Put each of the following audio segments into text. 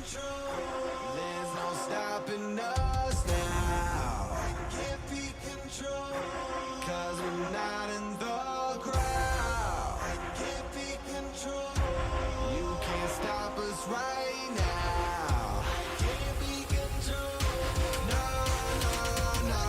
control. There's no stopping us now. I can't be controlled, 'cause we're not in the crowd. I can't be controlled. You can't stop us right now. I can't be controlled. No, no, no.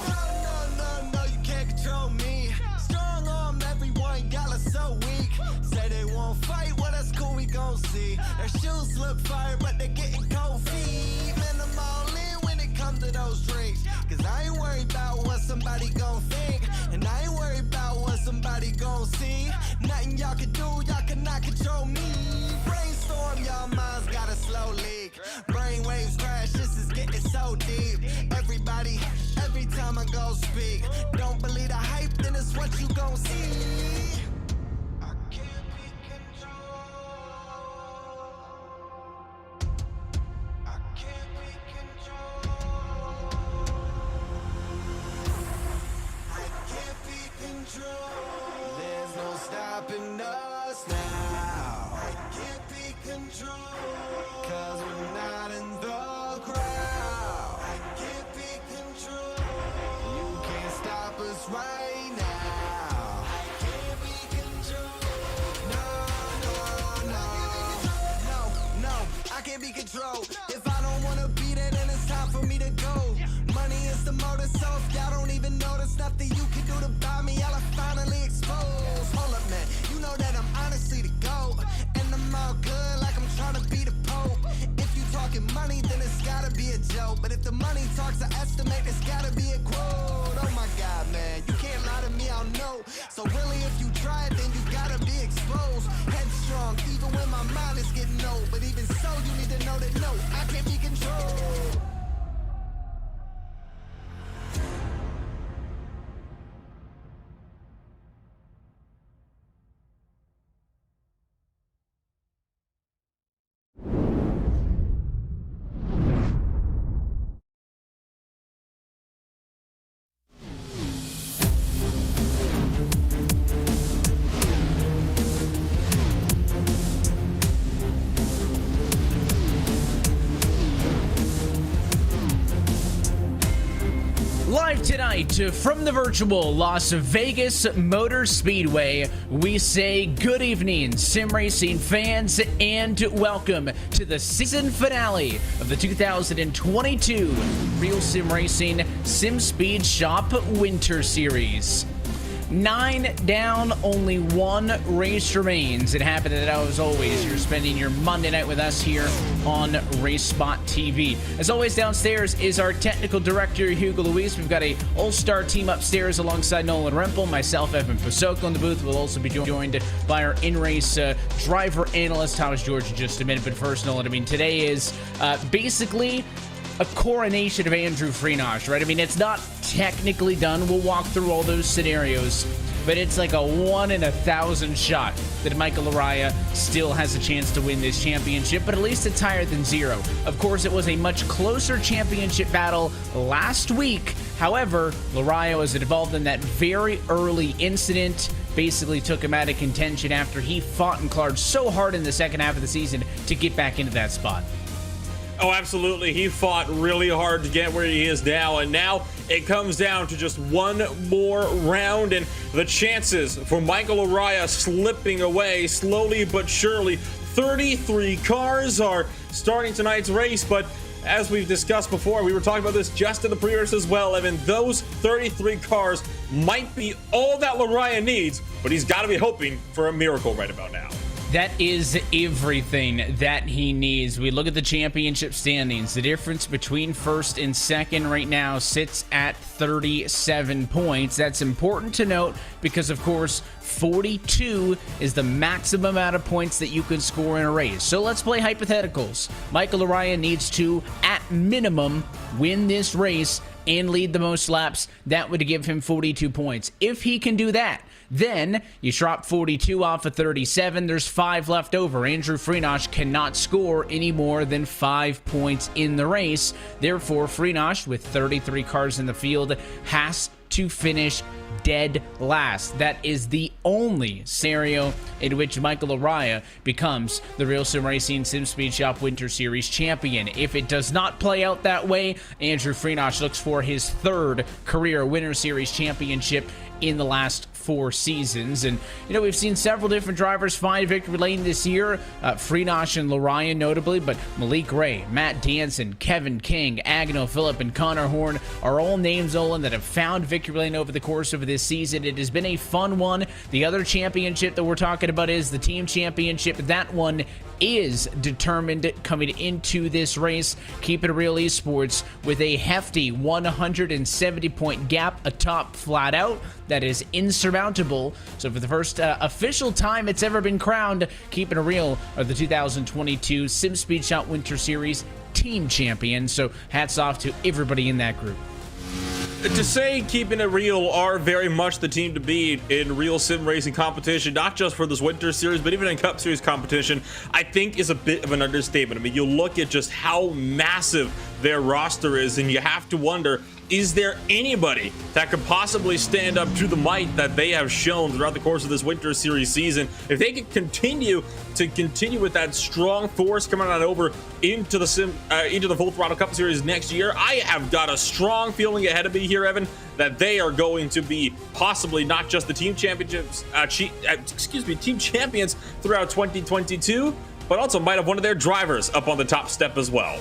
No, no, no, you can't control me. Strong arm, everyone, y'all are so weak. Say they won't fight, well that's cool, we gon' see. Their shoes look fire, but they're getting cold feet. Man, I'm all in when it comes to those drinks, 'cause I ain't worried about what somebody gon' think, and I ain't worried about what somebody gon' see. Nothing y'all can do, y'all cannot control me. Brainstorm, y'all minds got a slow leak. Brainwaves crash, this is getting so deep. Everybody, every time I go speak, don't believe the hype, then it's what you gon' see. I can't be controlled. I can't be controlled. I can't be controlled. There's no stopping us now. I can't be controlled, 'cause we're not in the crowd. I can't be controlled. You can't stop us right now. I can't be controlled. No, no, no. No, no, I can't be controlled. If I don't wanna be there, then it's time for me to go. Money is the motive, so if y'all don't even know, there's nothing you can do to buy me. Y'all are finally exposed. Hold up, man, you know that I'm honestly the GOAT, and I'm all good like I'm trying to be the Pope. If you talking money, then it's gotta be a joke, but if the money talks, I estimate it's gotta be a quote. Oh my God, man, you can't lie to me, I'll know. So really, if you try it, then you gotta be exposed. Headstrong, even when my mind is getting old, but even so, you need to know that no, I can't be controlled. Live tonight from the virtual Las Vegas Motor Speedway, we say good evening, sim racing fans, and welcome to the season finale of the 2022 Real Sim Racing Sim Speed Shop Winter Series. 9 down, only 1 race remains. It happened that, as always, you're spending your Monday night with us here on RaceSpotTV. As always, downstairs is our technical director, Hugo Luis. We've got a all-star team upstairs alongside Nolan Rempel, myself, Evan Pasoko in the booth. We'll also be joined by our in-race driver analyst, Thomas George, in just a minute. But first, Nolan, I mean, today is basically a coronation of Andrew Freenach, right? I mean, it's not technically done. We'll walk through all those scenarios, but it's like a 1 in 1,000 shot that Michael Laraya still has a chance to win this championship, but at least it's higher than 0. Of course, it was a much closer championship battle last week. However, Laraya was involved in that very early incident, basically took him out of contention after he fought and clawed so hard in the second half of the season to get back into that spot. Oh, absolutely. He fought really hard to get where he is now, and now it comes down to just one more round, and the chances for Michael Laraya slipping away slowly but surely. 33 cars are starting tonight's race, but as we've discussed before, we were talking about this just in the pre-race as well, Evan, those 33 cars might be all that Laraya needs, but he's got to be hoping for a miracle right about now. That is everything that he needs. We look at the championship standings. The difference between first and second right now sits at 37 points. That's important to note because, of course, 42 is the maximum amount of points that you can score in a race. So let's play hypotheticals. Michael Laraya needs to, at minimum, win this race and lead the most laps. That would give him 42 points. If he can do that, then you drop 42 off of 37. There's 5 left over. Andrew Freenach cannot score any more than 5 points in the race. Therefore, Freenach, with 33 cars in the field, has to finish dead last. That is the only scenario in which Michael Araya becomes the Real Sim Racing Sim Speed Shop Winter Series champion. If it does not play out that way, Andrew Freenosh looks for his third career Winter Series championship in the last 4 seasons. And we've seen several different drivers find victory lane this year, Freenosh and Lorian notably, but Malik Ray, Matt Danson, Kevin King, Agno Phillip, and Connor Horn are all names, Olin, that have found victory lane over the course of this season. It has been a fun one. The other championship that we're talking about is the team championship. That one is determined coming into this race. Keep It Real Esports with a hefty 170 point gap atop flat out. That is insurmountable. So for the first official time it's ever been crowned, Keep It Real are the 2022 Sim Speed Shop Winter Series team champion. So hats off to everybody in that group. To say Keeping It Real are very much the team to beat in real sim racing competition, not just for this Winter Series, but even in Cup Series competition, I think is a bit of an understatement. I mean, you look at just how massive their roster is, and you have to wonder, is there anybody that could possibly stand up to the might that they have shown throughout the course of this Winter Series season? If they could continue with that strong force coming on over into the Full Throttle Cup Series next year, I have got a strong feeling ahead of me here, Evan, that they are going to be possibly not just the team champions throughout 2022, but also might have one of their drivers up on the top step as well.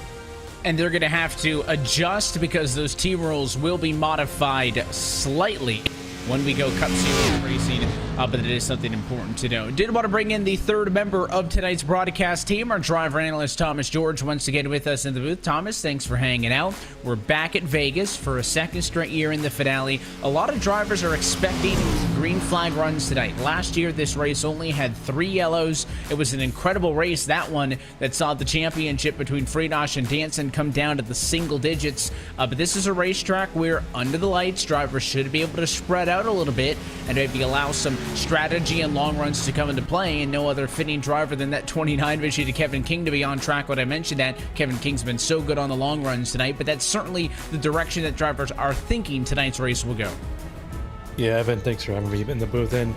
And they're going to have to adjust because those team rules will be modified slightly when we go Cup Series racing, but it is something important to know. Did want to bring in the third member of tonight's broadcast team, our driver analyst Thomas George, once again with us in the booth. Thomas, thanks for hanging out. We're back at Vegas for a second straight year in the finale. A lot of drivers are expecting green flag runs tonight. Last year, this race only had 3 yellows. It was an incredible race, that one, that saw the championship between Freenosh and Danson come down to the single digits. But this is a racetrack where, under the lights, drivers should be able to spread out a little bit and maybe allow some strategy and long runs to come into play, and no other fitting driver than that 29 Vichy to Kevin King to be on track. When I mentioned that, Kevin King's been so good on the long runs tonight, but that's certainly the direction that drivers are thinking tonight's race will go. Yeah, Evan, thanks for having me in the booth. And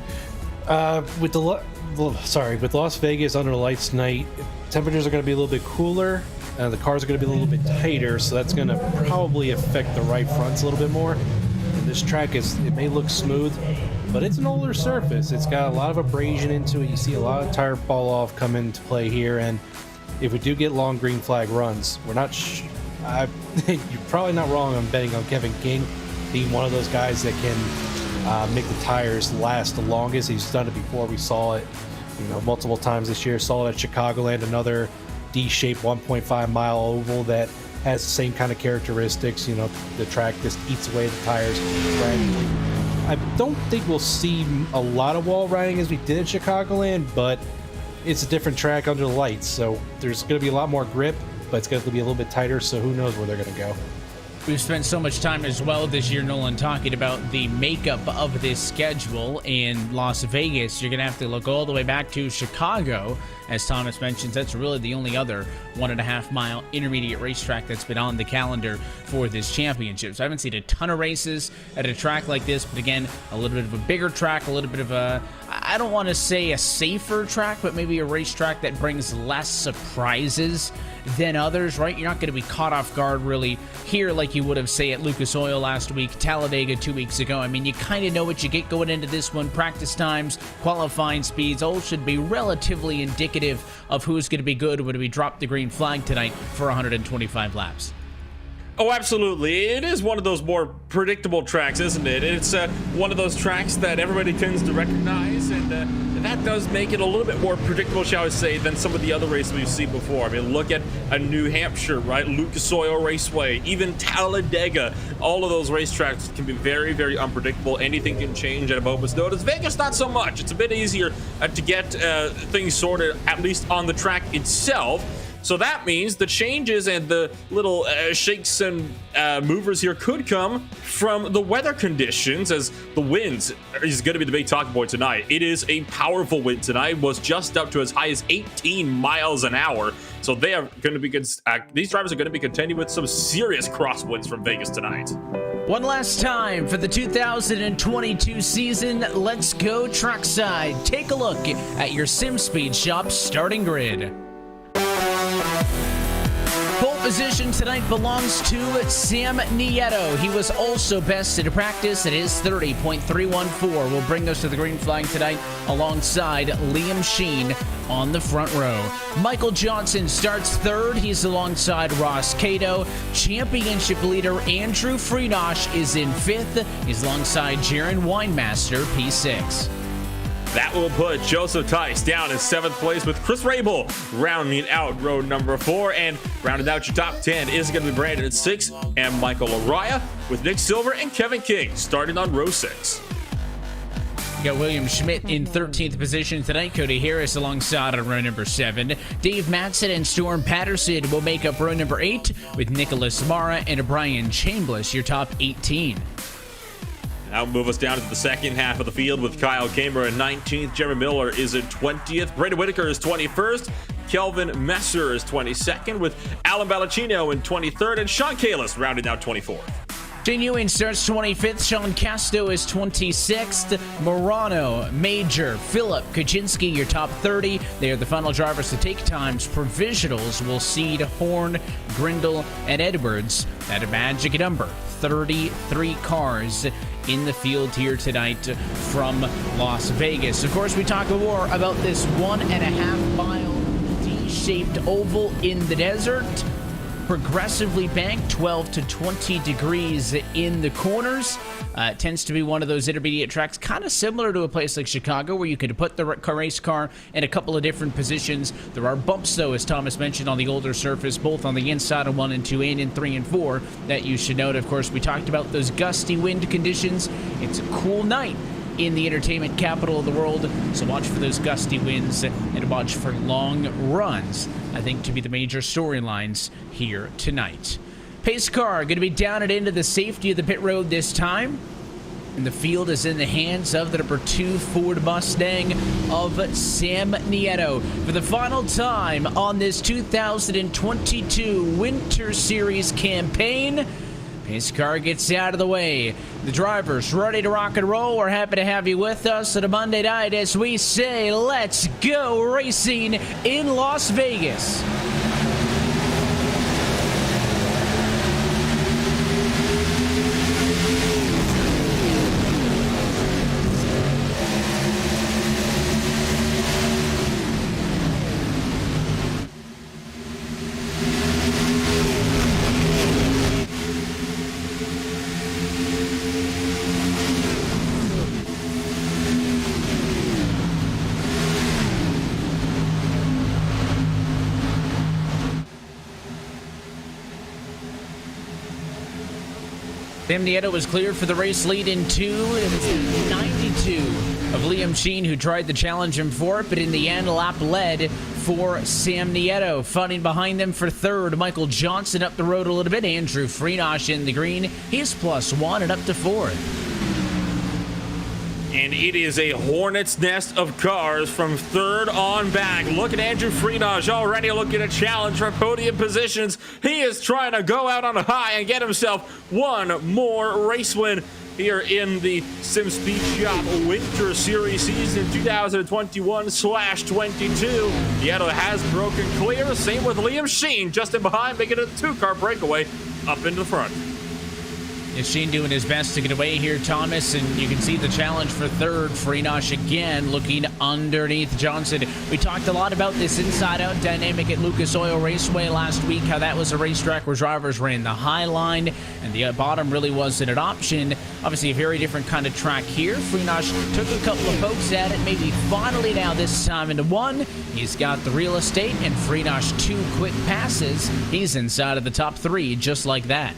with Las Vegas under the lights tonight, temperatures are going to be a little bit cooler. The cars are going to be a little bit tighter, so that's going to probably affect the right fronts a little bit more. And this track it may look smooth, but it's an older surface. It's got a lot of abrasion into it. You see a lot of tire fall off come into play here, and if we do get long green flag runs, we're not. You're probably not wrong on betting on Kevin King being one of those guys that can make the tires last the longest. He's done it before. We saw it, multiple times this year. Saw it at Chicagoland, another D-shaped 1.5 mile oval that has the same kind of characteristics. The track just eats away the tires gradually. I don't think we'll see a lot of wall riding as we did at Chicagoland, but it's a different track under the lights, so there's going to be a lot more grip, but it's going to be a little bit tighter, so who knows where they're going to go. We've spent so much time as well this year, Nolan, talking about the makeup of this schedule in Las Vegas. You're going to have to look all the way back to Chicago. As Thomas mentions, that's really the only other 1.5 mile intermediate racetrack that's been on the calendar for this championship. So I haven't seen a ton of races at a track like this, but again, a little bit of a bigger track, a little bit of a, I don't want to say a safer track, but maybe a racetrack that brings less surprises than others, right? You're not going to be caught off guard really here like you would have, say, at Lucas Oil last week, Talladega 2 weeks ago. I mean, you kind of know what you get going into this one. Practice times, qualifying speeds, all should be relatively indicative of who's going to be good when we drop the green flag tonight for 125 laps. Oh, absolutely. It is one of those more predictable tracks, isn't it? It's one of those tracks that everybody tends to recognize, and that does make it a little bit more predictable, shall I say, than some of the other races we've seen before. I mean, look at New Hampshire, right? Lucas Oil Raceway, even Talladega. All of those racetracks can be very, very unpredictable. Anything can change at a moment's notice. Vegas, not so much. It's a bit easier to get things sorted, at least on the track itself. So that means the changes and the little shakes and movers here could come from the weather conditions, as the winds is going to be the big talking point tonight. It is a powerful wind tonight. It was just up to as high as 18 miles an hour. So they are going to be these drivers are going to be contending with some serious crosswinds from Vegas tonight. One last time for the 2022 season, let's go trackside. Take a look at your SimSpeed Shop starting grid. Pole position tonight belongs to Sam Nieto. He was also best at practice at his 30.314. Will bring us to the green flag tonight alongside Liam Sheen on the front row. Michael Johnson starts third. He's alongside Ross Cato. Championship leader Andrew Freenosh is in fifth. He's alongside Jaron Winemaster, P6. That will put Joseph Tice down in 7th place with Chris Rabel rounding out row number 4. And rounding out your top 10 is going to be Brandon at 6 and Michael Araya with Nick Silver and Kevin King starting on row 6. You got William Schmidt in 13th position tonight. Cody Harris alongside on row number 7. Dave Matson and Storm Patterson will make up row number 8 with Nicholas Mara and Brian Chambliss, your top 18. Now move us down to the second half of the field with Kyle Kamer in 19th. Jeremy Miller is in 20th. Brandon Whitaker is 21st. Kelvin Messer is 22nd with Alan Ballacino in 23rd. And Sean Kalis rounding out 24th. Shane Ewing starts 25th. Sean Casto is 26th. Morano, Major, Philip, Kaczynski, your top 30. They are the final drivers to take times. Provisionals will seed Horn, Grindle, and Edwards at a magic number 33 cars in the field here tonight from Las Vegas. Of course, we talk more about this 1.5 mile D-shaped oval in the desert. Progressively banked, 12 to 20 degrees in the corners. It tends to be one of those intermediate tracks, kind of similar to a place like Chicago, where you could put the race car in a couple of different positions. There are bumps, though, as Thomas mentioned, on the older surface, both on the inside of 1 and 2 and in 3 and 4, that you should note. Of course, we talked about those gusty wind conditions. It's a cool night in the entertainment capital of the world, so watch for those gusty winds and watch for long runs, I think, to be the major storylines here tonight. Pace car going to be down and into the safety of the pit road this time, and the field is in the hands of the number 2 Ford Mustang of Sam Nieto for the final time on this 2022 Winter Series campaign. Pace car gets out of the way. The drivers ready to rock and roll. We're happy to have you with us on a Monday night as we say, let's go racing in Las Vegas. Sam Nieto was cleared for the race lead in 2. It is 92 of Liam Sheen, who tried to challenge him for it, but in the end, lap led for Sam Nieto. Funning behind them for third, Michael Johnson up the road a little bit. Andrew Freenosh in the green. He's +1 and up to 4th. And it is a hornet's nest of cars from third on back. Look at Andrew Freenosh already looking to challenge for podium positions. He is trying to go out on a high and get himself one more race win here in the SimSpeed Shop Winter Series season 2021/22. Nieto has broken clear. Same with Liam Sheen just in behind, making a 2-car breakaway up into the front. Sheen doing his best to get away here, Thomas, and you can see the challenge for third. Freenosh again looking underneath Johnson. We talked a lot about this inside-out dynamic at Lucas Oil Raceway last week, how that was a racetrack where drivers ran the high line and the bottom really wasn't an option. Obviously a very different kind of track here. Freenosh took a couple of pokes at it, maybe finally now this time into one. He's got the real estate, and Freenosh 2 quick passes. He's inside of the top 3 just like that.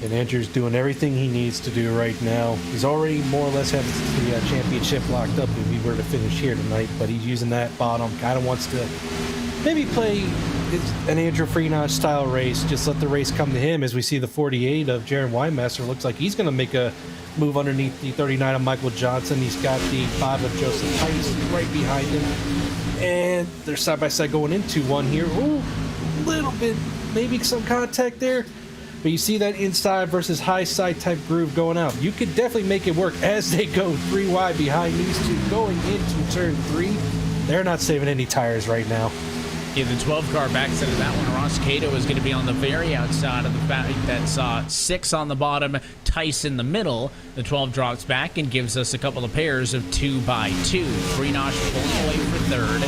And Andrew's doing everything he needs to do right now. He's already more or less have the championship locked up if he were to finish here tonight, but he's using that bottom. Kind of wants to maybe play an Andrew Freenosh style race. Just let the race come to him, as we see the 48 of Jaron Winemaster. Looks like he's going to make a move underneath the 39 of Michael Johnson. He's got the 5 of Joseph Tice right behind him. And they're side by side going into one here. Ooh, little bit, maybe some contact there. but you see that inside versus high side type groove going out. You could definitely make it work as they go 3 wide behind these two going into turn 3. They're not saving any tires right now. Yeah, the 12 car backside of that one. Ross Cato is going to be on the very outside of the back. That's 6 on the bottom, Tice in the middle. The 12 drops back and gives us a couple of pairs of 2x2. Freenosh pulling away for third.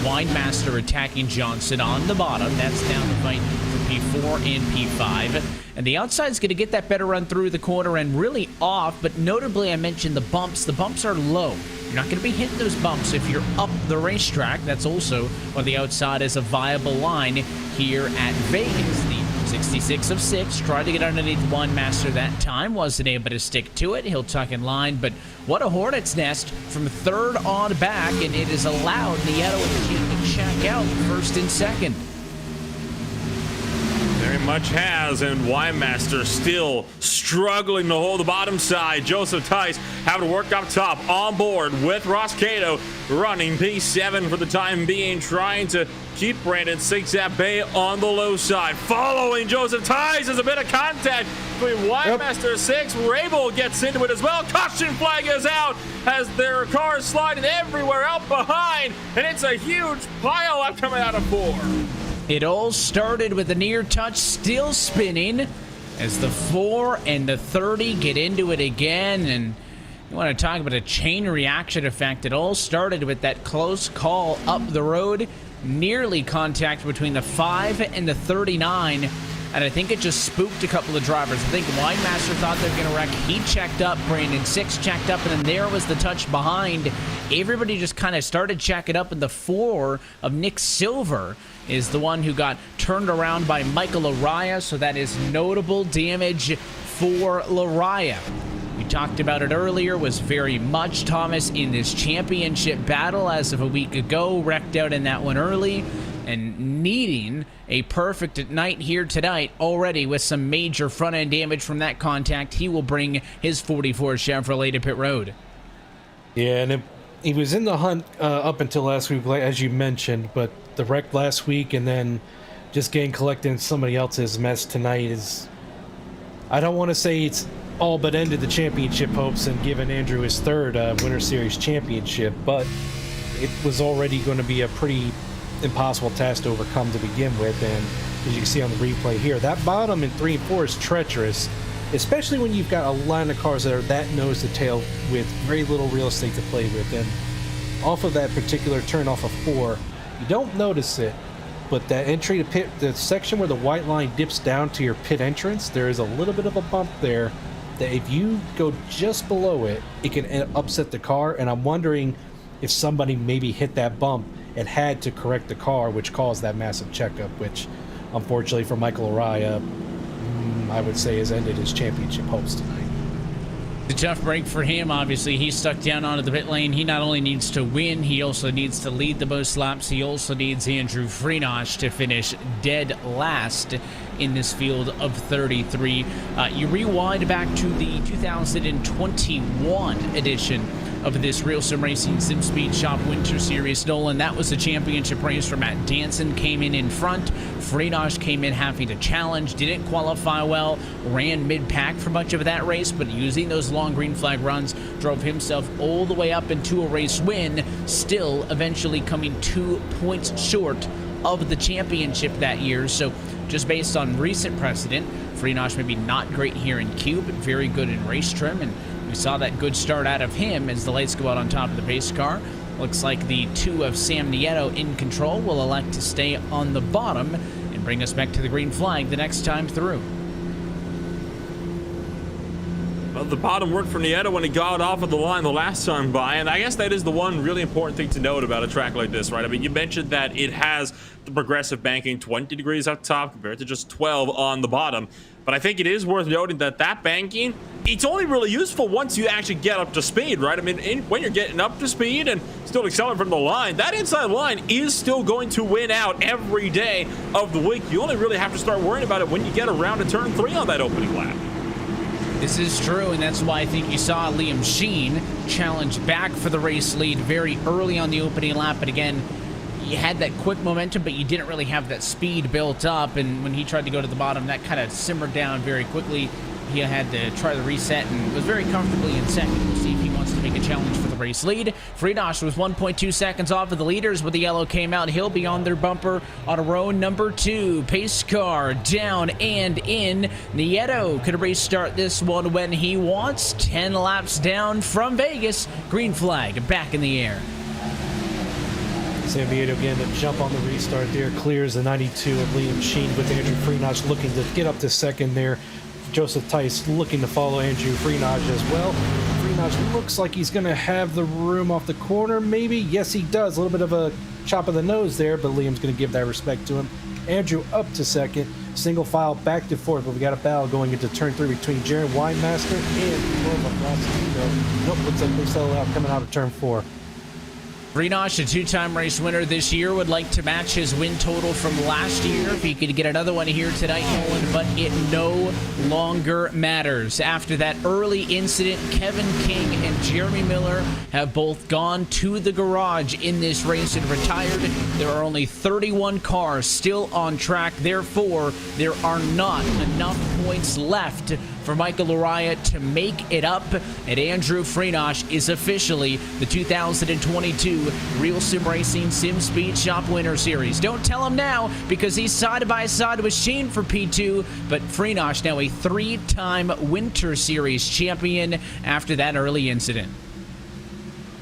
Winemaster attacking Johnson on the bottom. That's down the fight for P4 and P5. And the outside's going to get that better run through the corner and really off, but notably I mentioned the bumps. The bumps are low. You're not going to be hitting those bumps if you're up the racetrack. That's also why the outside is a viable line here at Vegas. The 66 of 6 tried to get underneath Winemaster that time, wasn't able to stick to it. He'll tuck in line, but what a hornet's nest from third on back, and it is allowed Nieto and Keaton to check out first and second. Very much has, and Winemaster still struggling to hold the bottom side. Joseph Tice having to work up top on board with Ross Cato running P7 for the time being, trying to keep Brandon Six at bay on the low side. Following Joseph Tice is a bit of contact between Winemaster 6. Rabel gets into it as well. Caution flag is out as their cars sliding everywhere out behind, and it's a huge pile up coming out of 4. It all started with a near touch, still spinning, as the 4 and the 30 get into it again. And you want to talk about a chain reaction effect. It all started with that close call up the road, nearly contact between the 5 and the 39. And I think it just spooked a couple of drivers. I think Winemaster thought they were going to wreck. He checked up. Brandon Six checked up. And then there was the touch behind. Everybody just kind of started checking up. And the 4 of Nick Silver is the one who got turned around by Michael Araya. So that is notable damage for Laraya. We talked about it earlier, was very much Thomas in this championship battle as of a week ago. Wrecked out in that one early. And needing a perfect night here tonight already with some major front-end damage from that contact. He will bring his 44 Chevrolet to pit road. Yeah, and he was in the hunt up until last week, as you mentioned, but the wreck last week and then just getting collected in somebody else's mess tonight is... I don't want to say it's all but ended the championship hopes and given Andrew his third Winter Series championship, but it was already going to be a pretty impossible task to overcome to begin with. And as you can see on the replay here, that bottom in 3 and 4 is treacherous, especially when you've got a line of cars that are that nose to tail with very little real estate to play with. And off of that particular turn off of 4, you don't notice it, but that entry to pit, the section where the white line dips down to your pit entrance, there is a little bit of a bump there that if you go just below it, it can upset the car. And I'm wondering if somebody maybe hit that bump and had to correct the car, which caused that massive checkup, which unfortunately for Michael Araya, I would say has ended his championship hopes tonight. The tough break for him, obviously. He's stuck down onto the pit lane. He not only needs to win, he also needs to lead the most laps. He also needs Andrew Freenosh to finish dead last in this field of 33. You rewind back to the 2021 edition of this RealSimRacing Sim Speed Shop Winter Series. Nolan, that was a championship race where Matt Danson came in front. Freenosh came in having to challenge, didn't qualify well, ran mid-pack for much of that race, but using those long green flag runs, drove himself all the way up into a race win, still eventually coming 2 points short of the championship that year. So just based on recent precedent, Freenosh maybe not great here in Q, but very good in race trim, and we saw that good start out of him as the lights go out on top of the pace car. Looks like the 2 of Sam Nieto in control will elect to stay on the bottom and bring us back to the green flag the next time through. Well, the bottom worked for Nieto when he got off of the line the last time by, and I guess that is the one really important thing to note about a track like this, right? I mean, you mentioned that it has the progressive banking 20 degrees up top compared to just 12 on the bottom. But I think it is worth noting that that banking, it's only really useful once you actually get up to speed, right? I mean, when you're getting up to speed and still accelerating from the line, that inside line is still going to win out every day of the week. You only really have to start worrying about it when you get around to turn 3 on that opening lap. This is true, and that's why I think you saw Liam Sheen challenge back for the race lead very early on the opening lap. But again, you had that quick momentum, but you didn't really have that speed built up. And when he tried to go to the bottom, that kind of simmered down very quickly. He had to try the reset and was very comfortably in second. We'll see if he wants to make a challenge for the race lead. Frinosh was 1.2 seconds off of the leaders when the yellow came out. He'll be on their bumper on row number 2. Pace car down and in. Nieto could restart this one when he wants. 10 laps down from Vegas. Green flag back in the air. Sam Nieto again to jump on the restart there. Clears the 92 of Liam Sheen with Andrew Frinosh looking to get up to second there. Joseph Tice looking to follow Andrew Frinosh as well. Frinosh looks like he's going to have the room off the corner, maybe. Yes, he does. A little bit of a chop of the nose there, but Liam's going to give that respect to him. Andrew up to second. Single file back to fourth, but we got a battle going into turn 3 between Jaron Winemaster and Norma Rossino. Nope, looks like they settle out coming out of turn 4. Frinosh, a 2-time race winner this year, would like to match his win total from last year if he could get another one here tonight, Nolan, but it no longer matters. After that early incident, Kevin King and Jeremy Miller have both gone to the garage in this race and retired. There are only 31 cars still on track. Therefore, there are not enough points left for Michael Araya to make it up, and Andrew Frinosh is officially the 2022 RealSimRacing Sim Speed Shop Winter Series. Don't tell him now, because he's side by side with Sheen for P2, but Frinosh now a 3-time Winter Series champion after that early incident.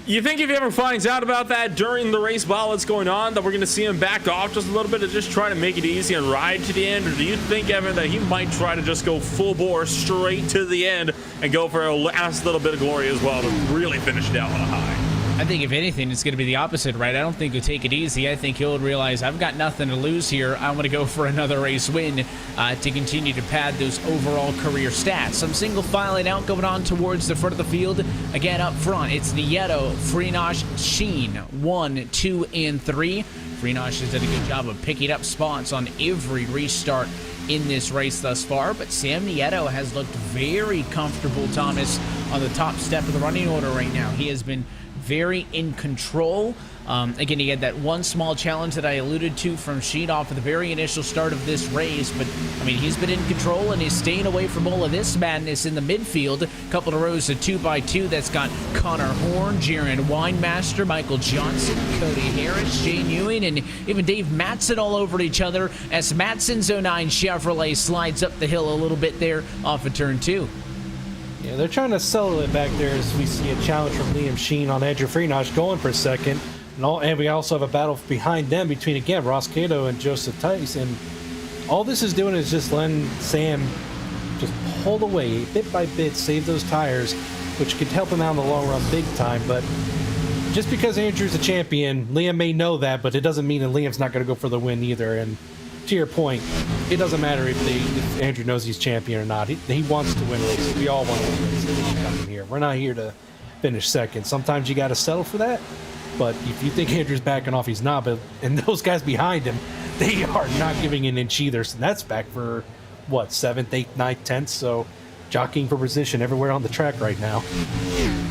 You think if he ever finds out about that during the race while it's going on, that we're going to see him back off just a little bit to just try to make it easy and ride to the end? Or do you think, Evan, that he might try to just go full bore straight to the end and go for a last little bit of glory as well to really finish it out on a high? I think if anything, it's going to be the opposite, right? I don't think he'll take it easy. I think he'll realize I've got nothing to lose here. I want to go for another race win to continue to pad those overall career stats. Some single filing out, going on towards the front of the field. Again, up front, it's Nieto, Frinosh, Sheen, 1, 2, and 3. Frinosh has done a good job of picking up spots on every restart in this race thus far, but Sam Nieto has looked very comfortable, Thomas, on the top step of the running order right now. He has been very in control. Again, he had that one small challenge that I alluded to from Sheen off at the very initial start of this race, but I mean, he's been in control and he's staying away from all of this madness in the midfield. A couple of rows of 2x2 that's got Connor Horn, Jaron Winemaster, Michael Johnson, Cody Harris, Shane Ewing, and even Dave Matson all over each other as Matson's 09 Chevrolet slides up the hill a little bit there off of turn 2. Yeah, they're trying to settle it back there as we see a challenge from Liam Sheen on Andrew Frinosh going for second. And we also have a battle behind them between, again, Ross Cato and Joseph Tice. And all this is doing is just letting Sam just pull away bit by bit, save those tires, which could help him out in the long run big time. But just because Andrew's a champion, Liam may know that, but it doesn't mean that Liam's not going to go for the win either. And to your point, it doesn't matter if Andrew knows he's champion or not. He wants to win races. We all want to win races coming here. We're not here to finish second. Sometimes you got to settle for that. But if you think Andrew's backing off, he's not. But and those guys behind him, they are not giving an inch either. So that's back for what, 7th, 8th, 9th, 10th. So jockeying for position everywhere on the track right now.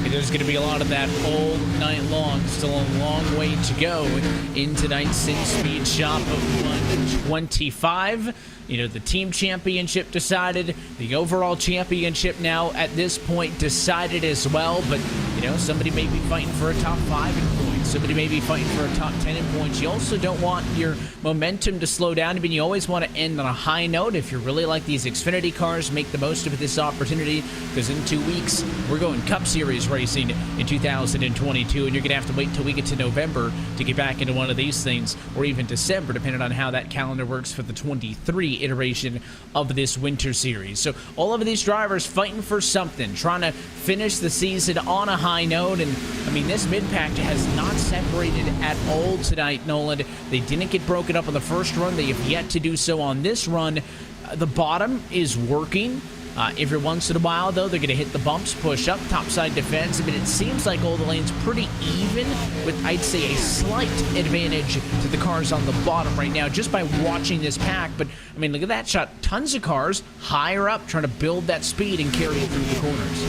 There's going to be a lot of that all night long. Still a long way to go in tonight's Sim Speed Shop of 125. You know, the team championship decided. The overall championship now at this point decided as well. But, you know, somebody may be fighting for a top 5 in points. Somebody may be fighting for a top 10 in points. You also don't want your momentum to slow down. I mean, you always want to end on a high note. If you really like these Xfinity cars, make the most of this opportunity, because in 2 weeks, we're going Cup Series racing in 2022, and you're going to have to wait till we get to November to get back into one of these things, or even December, depending on how that calendar works for the 23 iteration of this Winter Series. So all of these drivers fighting for something, trying to finish the season on a high note, and I mean, this mid-pack has not separated at all tonight, Nolan. They didn't get broken up on the first run. They have yet to do so on this run. The bottom is working. Every once in a while, though, they're going to hit the bumps, push up, topside defense. I mean, it seems like all the lanes pretty even, with, I'd say, a slight advantage to the cars on the bottom right now, just by watching this pack. But, I mean, look at that shot. Tons of cars higher up trying to build that speed and carry it through the corners.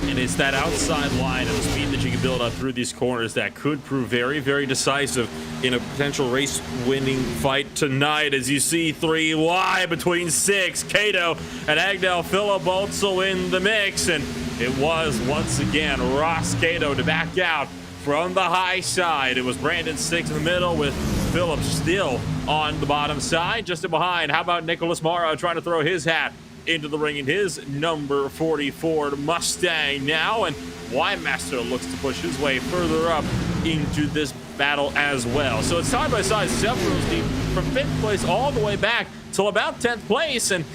And and it's that outside line and the speed that you can build up through these corners that could prove very, very decisive in a potential race-winning fight tonight. As you see, 3 wide between 6. Cato and Agnell Phillip also in the mix, and it was once again Ross Cato to back out from the high side. It was Brandon 6 in the middle with Phillips still on the bottom side. Just behind, how about Nicholas Morrow trying to throw his hat into the ring in his number 44 Mustang now, and Wymaster looks to push his way further up into this battle as well. So it's side by side, several deep from 5th place all the way back till about 10th place, and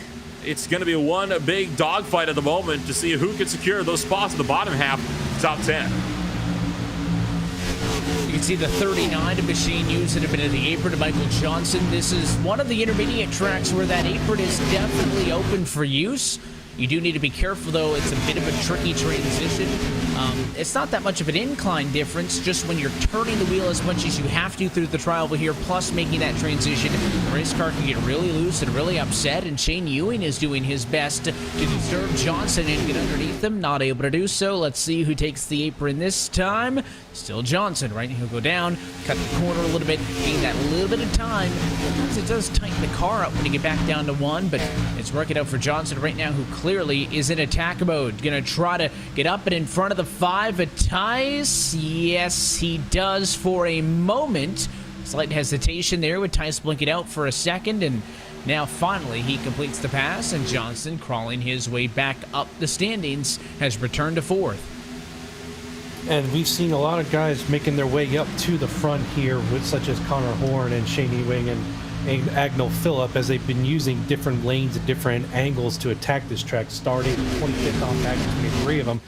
it's going to be one big dogfight at the moment to see who can secure those spots at the bottom half, top 10. You can see the 39 machine using a bit of the apron to Michael Johnson. This is one of the intermediate tracks where that apron is definitely open for use. You do need to be careful, though. It's a bit of a tricky transition. It's not that much of an incline difference, just when you're turning the wheel as much as you have to through the trial here, plus making that transition, the race car can get really loose and really upset, and Shane Ewing is doing his best to disturb Johnson and get underneath them. Not able to do so. Let's see who takes the apron this time. Still Johnson, right? He'll go down, cut the corner a little bit, gain that little bit of time. Sometimes it does tighten the car up when you get back down to 1, but it's working out for Johnson right now, who clearly is in attack mode. Gonna try to get up and in front of the 5 at Tice. Yes, he does for a moment. Slight hesitation there with Tice blinking out for a second, and now finally he completes the pass, and Johnson, crawling his way back up the standings, has returned to 4th. And we've seen a lot of guys making their way up to the front here, with such as Connor Horn and Shane Ewing and Agnell Phillip, as they've been using different lanes at different angles to attack this track, starting 25th on back, 23 of them.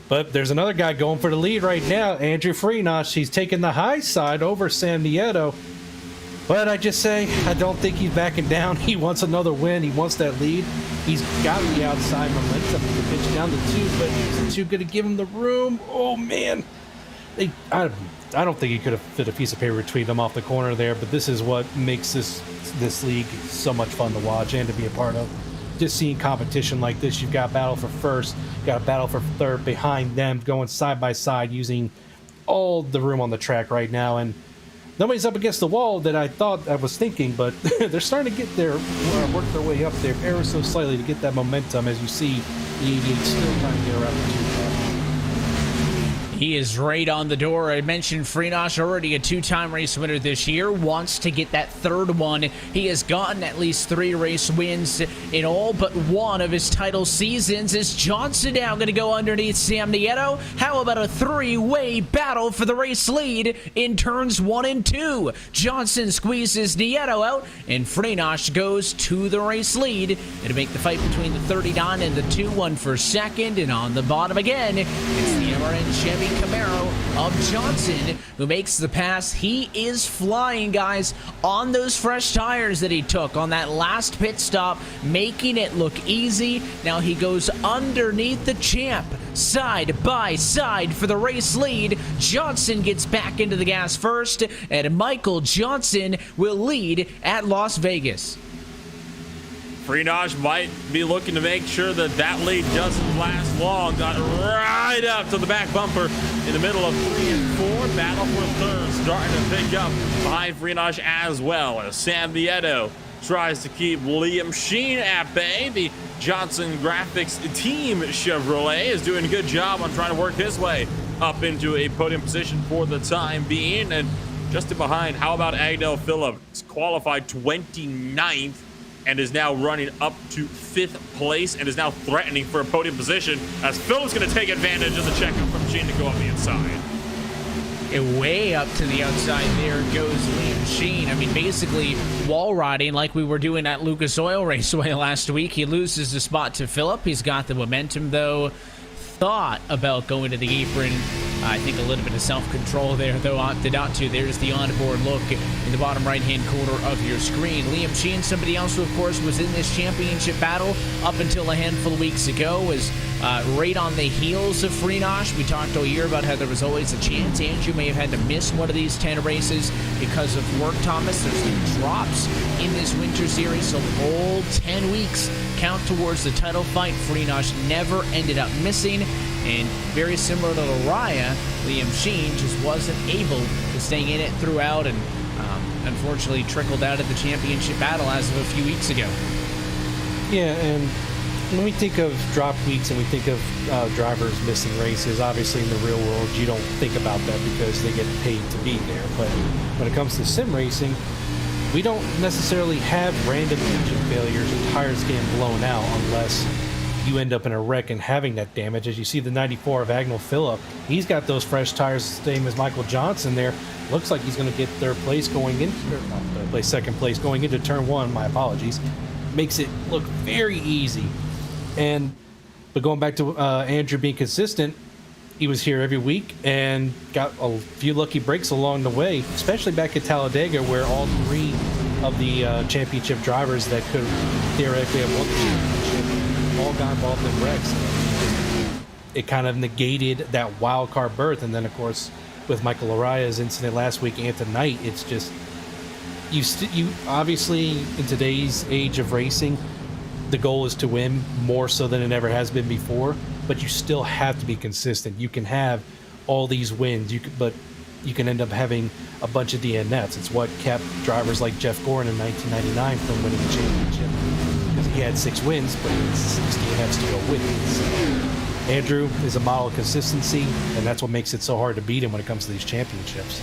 But there's another guy going for the lead right now, Andrew Freenosh. He's taking the high side over Sam Nieto. But I just say, I don't think he's backing down. He wants another win. He wants that lead. He's got the outside momentum to pitch down to 2, but is 2 going to give him the room? Oh, man. I don't think he could have fit a piece of paper between them off the corner there, but this is what makes this league so much fun to watch and to be a part of. Just seeing competition like this, you've got a battle for first, got a battle for third behind them, going side by side, using all the room on the track right now, and nobody's up against the wall that I was thinking, but they're starting to get their work their way up there ever so slightly to get that momentum. As you see, the 88 still trying to get around the 2 car. He is right on the door. I mentioned Freenosh, already a 2-time race winner this year, wants to get that 3rd one. He has gotten at least 3 race wins in all but 1 of his title seasons. Is Johnson now going to go underneath Sam Nieto? How about a 3-way battle for the race lead in turns 1 and 2? Johnson squeezes Nieto out, and Freenosh goes to the race lead. It'll make the fight between the 39 and the 2-1 for 2nd, and on the bottom again, it's the MRN Chevy Camaro of Johnson who makes the pass. He is flying, guys, on those fresh tires that he took on that last pit stop, making it look easy. Now he goes underneath the champ, side by side for the race lead. Johnson gets back into the gas first, and Michael Johnson will lead at Las Vegas. Freenosh might be looking to make sure that lead doesn't last long. Got right up to the back bumper in the middle of 3 and 4. Battle for 3rd, starting to pick up behind Freenosh as well, as Sam Nieto tries to keep Liam Sheen at bay. The Johnson Graphics Team Chevrolet is doing a good job on trying to work his way up into a podium position for the time being. And just behind, how about Agnell Phillip? He's qualified 29th. And is now running up to 5th place and is now threatening for a podium position, as Phil's going to take advantage of the checkup from Sheen to go up the inside. And way up to the outside there goes Liam Sheen. I mean, basically wall riding like we were doing at Lucas Oil Raceway last week. He loses the spot to Phillip. He's got the momentum, though. Thought about going to the apron. I think a little bit of self-control there, though opted not to. There's the onboard look in the bottom right-hand corner of your screen. Liam Sheen, somebody else who, of course, was in this championship battle up until a handful of weeks ago, was right on the heels of Freenosh. We talked all year about how there was always a chance Andrew may have had to miss one of these 10 races because of work, Thomas. There's some drops in this winter series, so all 10 weeks count towards the title fight. Freenosh never ended up missing, And very similar to Lariah, Liam Sheen just wasn't able to stay in it throughout, and unfortunately trickled out of the championship battle as of a few weeks ago. Yeah, and when we think of drop weeks and we think of drivers missing races, obviously in the real world you don't think about that because they get paid to be there. But when it comes to sim racing, we don't necessarily have random engine failures or tires getting blown out unless you end up in a wreck and having that damage. As you see the 94 of Agnell Phillip, he's got those fresh tires, same as Michael Johnson there. Looks like he's going to get third place going into, not third place, second place going into turn one. My apologies. Makes it look very easy. But going back to Andrew being consistent, he was here every week and got a few lucky breaks along the way, especially back at Talladega, where all three of the championship drivers that could theoretically have won the championship all got involved in wrecks. It kind of negated that wild card berth. And then, of course, with Michael Lariah's incident last week and tonight, it's just you obviously in today's age of racing, the goal is to win more so than it ever has been before, but you still have to be consistent. You can have all these wins, but you can end up having a bunch of DNFs. It's what kept drivers like Jeff Gordon in 1999 from winning the championship, because he had 6 wins, but he had 6 DNFs to go wins. Andrew is a model of consistency, and that's what makes it so hard to beat him when it comes to these championships.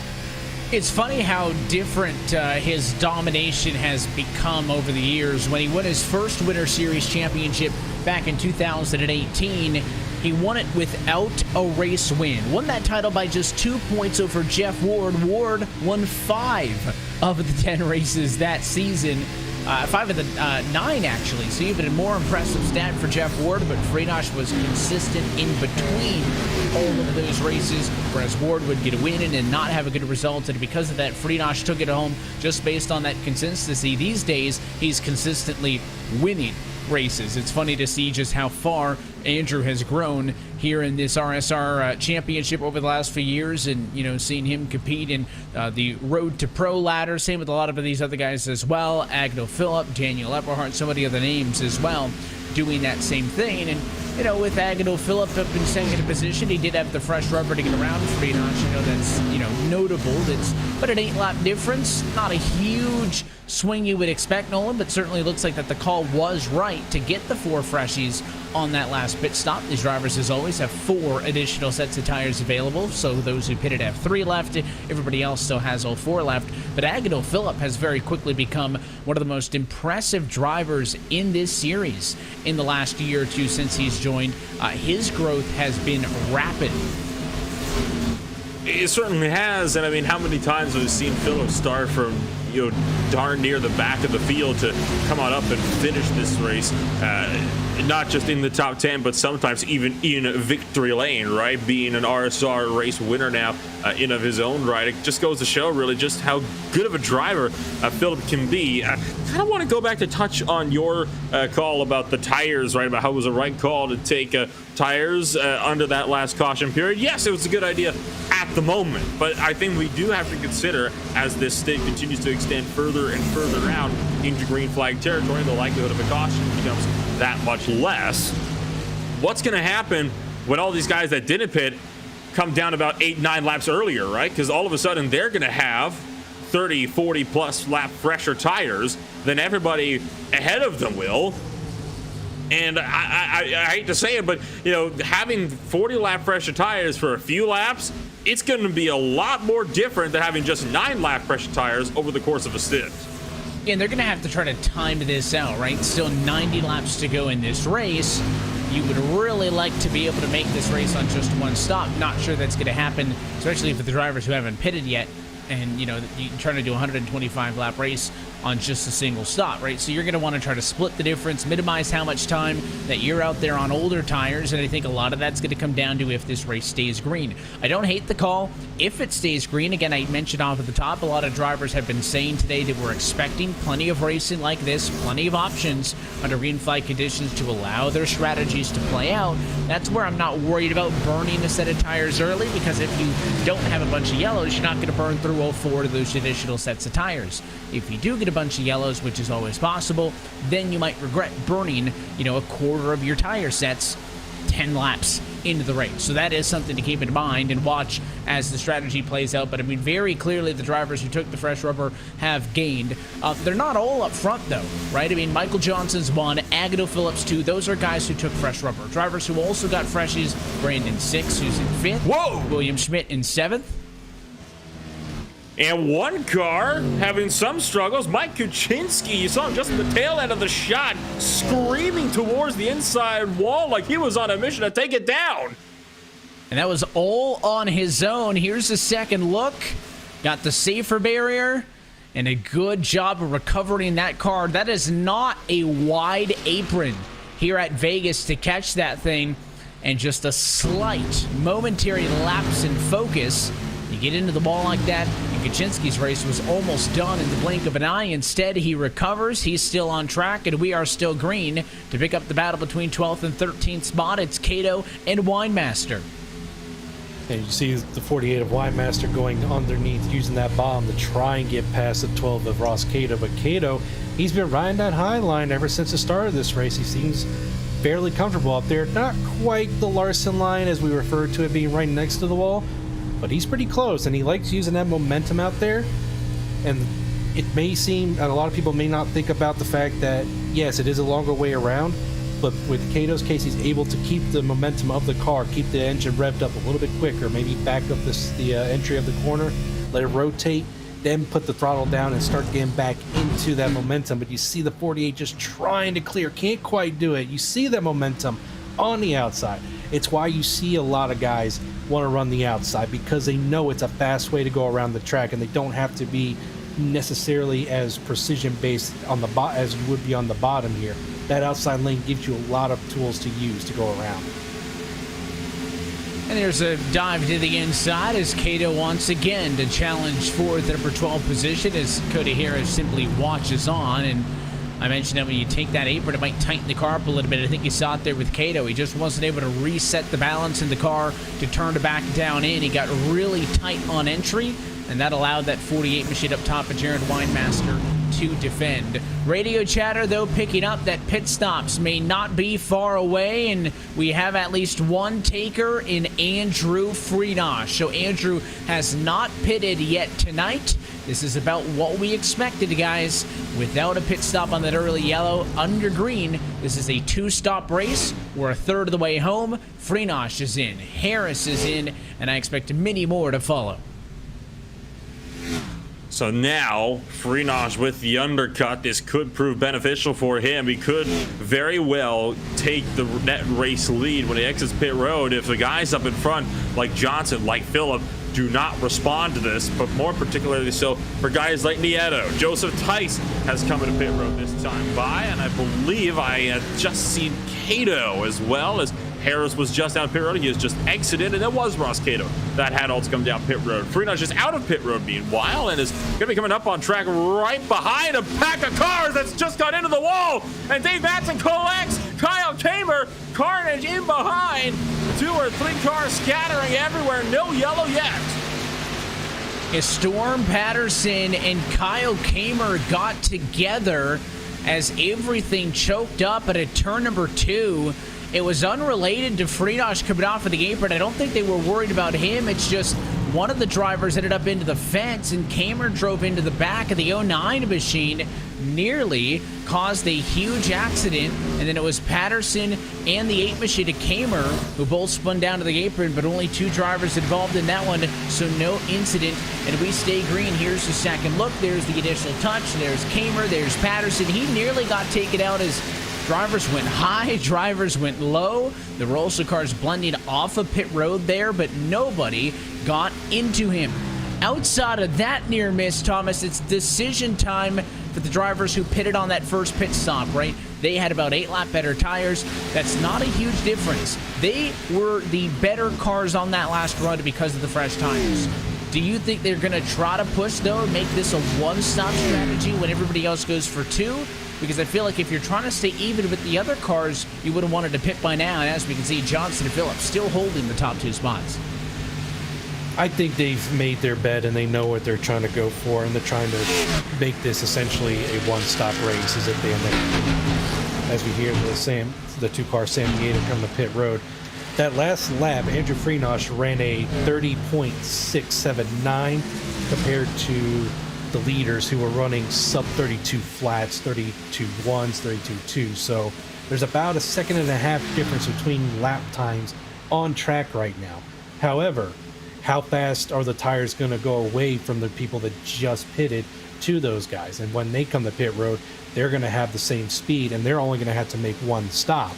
It's funny how different his domination has become over the years. When he won his first Winter Series championship back in 2018, he won it without a race win. Won that title by just 2 points over Jeff Ward. Ward won 5 of the 10 races that season. 5 of the 9, actually. So even a more impressive stat for Jeff Ward, but Friedrich was consistent in between all of those races, whereas Ward would get a win and not have a good result. And because of that, Friedrich took it home just based on that consistency. These days, he's consistently winning races. It's funny to see just how far Andrew has grown here in this RSR championship over the last few years, and seeing him compete in the Road to Pro ladder. Same with a lot of these other guys as well. Agnell Phillip, Daniel Eberhardt, so many other names as well doing that same thing. And with Agnell Phillip up in second position, he did have the fresh rubber to get around Friedrich. That's notable. That's but an 8-lap difference, not a huge swing you would expect, Nolan, but certainly looks like that the call was right to get the 4 freshies on that last pit stop. These drivers, as always, have 4 additional sets of tires available, so those who pitted have 3 left. Everybody else still has all 4 left. But Agnell Phillip has very quickly become one of the most impressive drivers in this series in the last year or two since he's joined. His growth has been rapid. It certainly has, and I mean, how many times have we seen Phillip start from darn near the back of the field to come on up and finish this race, not just in the top 10, but sometimes even in victory lane, right? Being an RSR race winner now in of his own right. It just goes to show really just how good of a driver Phillip can be. I kind of want to go back to touch on your call about the tires, right? About how it was a right call to take tires under that last caution period. Yes, it was a good idea at the moment, but I think we do have to consider, as this state continues to extend further and further out into green flag territory, the likelihood of a caution becomes that much less. What's going to happen when all these guys that didn't pit come down about 8-9 laps earlier, right? Because all of a sudden they're going to have 30, 40 plus lap fresher tires than everybody ahead of them will. And I hate to say it, but having 40 lap fresher tires for a few laps, it's going to be a lot more different than having just 9 lap fresher tires over the course of a stint. And they're going to have to try to time this out, right? Still 90 laps to go in this race. You would really like to be able to make this race on just one stop. Not sure that's going to happen, especially for the drivers who haven't pitted yet. And, you're trying to do a 125-lap race on just a single stop, right? So you're going to want to try to split the difference, minimize how much time that you're out there on older tires, and I think a lot of that's going to come down to if this race stays green. I don't hate the call if it stays green. Again, I mentioned off at the top, a lot of drivers have been saying today that we're expecting plenty of racing like this, plenty of options under green flag conditions to allow their strategies to play out. That's where I'm not worried about burning a set of tires early, because if you don't have a bunch of yellows, you're not going to burn through all 4 of those additional sets of tires. If you do get a bunch of yellows, which is always possible, then you might regret burning, a quarter of your tire sets 10 laps into the race. So that is something to keep in mind and watch as the strategy plays out. But I mean, very clearly the drivers who took the fresh rubber have gained. They're not all up front though, right? I mean, Michael Johnson's 1, Agnew Phillips 2. Those are guys who took fresh rubber. Drivers who also got freshies: Brandon 6, who's in 5th. Whoa! William Schmidt in 7th. And one car having some struggles. Mike Kuczynski, you saw him just at the tail end of the shot, screaming towards the inside wall like he was on a mission to take it down. And that was all on his own. Here's the second look. Got the safer barrier and a good job of recovering that car. That is not a wide apron here at Vegas to catch that thing. And just a slight momentary lapse in focus. You get into the wall like that, and Kuczynski's race was almost done in the blink of an eye. Instead, he recovers. He's still on track, and we are still green to pick up the battle between 12th and 13th spot. It's Cato and Winemaster. And you see the 48 of Winemaster going underneath, using that bomb to try and get past the 12 of Ross Cato. But Cato, he's been riding that high line ever since the start of this race. He seems fairly comfortable up there. Not quite the Larson line as we refer to it being right next to the wall, but he's pretty close, and he likes using that momentum out there. And it may seem, and a lot of people may not think about the fact that, yes, it is a longer way around, but with Cato's case, he's able to keep the momentum of the car, keep the engine revved up a little bit quicker, maybe back up the entry of the corner, let it rotate, then put the throttle down and start getting back into that momentum. But you see the 48 just trying to clear, can't quite do it. You see that momentum on the outside. It's why you see a lot of guys want to run the outside, because they know it's a fast way to go around the track, and they don't have to be necessarily as precision based on the as you would be on the bottom here. That outside lane gives you a lot of tools to use to go around. And there's a dive to the inside as Cato once again to challenge for the number 12 position as Cody Harris simply watches on. And I mentioned that when you take that apron, it might tighten the car up a little bit. I think you saw it there with Cato. He just wasn't able to reset the balance in the car to turn it back down in. He got really tight on entry, and that allowed that 48 machine up top of Jared Winemaster to defend. Radio chatter, though, picking up that pit stops may not be far away, and we have at least one taker in Andrew Freenosh. So Andrew has not pitted yet tonight. This is about what we expected, guys. Without a pit stop on that early yellow, under green, this is a two-stop race. We're a third of the way home. Freenosh is in, Harris is in, and I expect many more to follow. So now, Freenosh with the undercut, this could prove beneficial for him. He could very well take the net race lead when he exits pit road if the guys up in front, like Johnson, like Phillip, do not respond to this, but more particularly so for guys like Nieto. Joseph Tice has come into pit road this time by, and I believe I had just seen Cato as well, as Harris was just down pit road. He has just exited, and it was Ross Cato that had also come down pit road. Freenosh is out of pit road meanwhile, and is going to be coming up on track right behind a pack of cars that's just got into the wall. And Dave Batson collects Kyle Kamer. Carnage in behind. 2 or 3 cars scattering everywhere. No yellow yet. Storm Patterson and Kyle Kamer got together as everything choked up at turn number 2. It was unrelated to Freenosh coming off of the apron. I don't think they were worried about him. It's just one of the drivers ended up into the fence, and Kamer drove into the back of the 09 machine, nearly caused a huge accident. And then it was Patterson and the 8 machine to Kamer who both spun down to the apron, but only 2 drivers involved in that one, so no incident. And we stay green. Here's the second look. There's the initial touch. There's Kamer. There's Patterson. He nearly got taken out as drivers went high, drivers went low. The Rolsa cars blending off of pit road there, but nobody got into him. Outside of that near miss, Thomas, it's decision time for the drivers who pitted on that first pit stop, right? They had about 8 lap better tires. That's not a huge difference. They were the better cars on that last run because of the fresh tires. Do you think they're going to try to push, though, and make this a one-stop strategy when everybody else goes for 2? Because I feel like if you're trying to stay even with the other cars, you would have wanted to pit by now. And as we can see, Johnson and Phillips still holding the top 2 spots. I think they've made their bed and they know what they're trying to go for, and they're trying to make this essentially a one-stop race as if they end up, as we hear the 2-car San Diego come to pit road. That last lap, Andrew Freenosh ran a 30.679 compared to the leaders who were running sub 32 flats, 32 ones, 32 twos. So there's about a second and a half difference between lap times on track right now. However, how fast are the tires going to go away from the people that just pitted to those guys? And when they come to pit road, they're going to have the same speed, and they're only going to have to make one stop.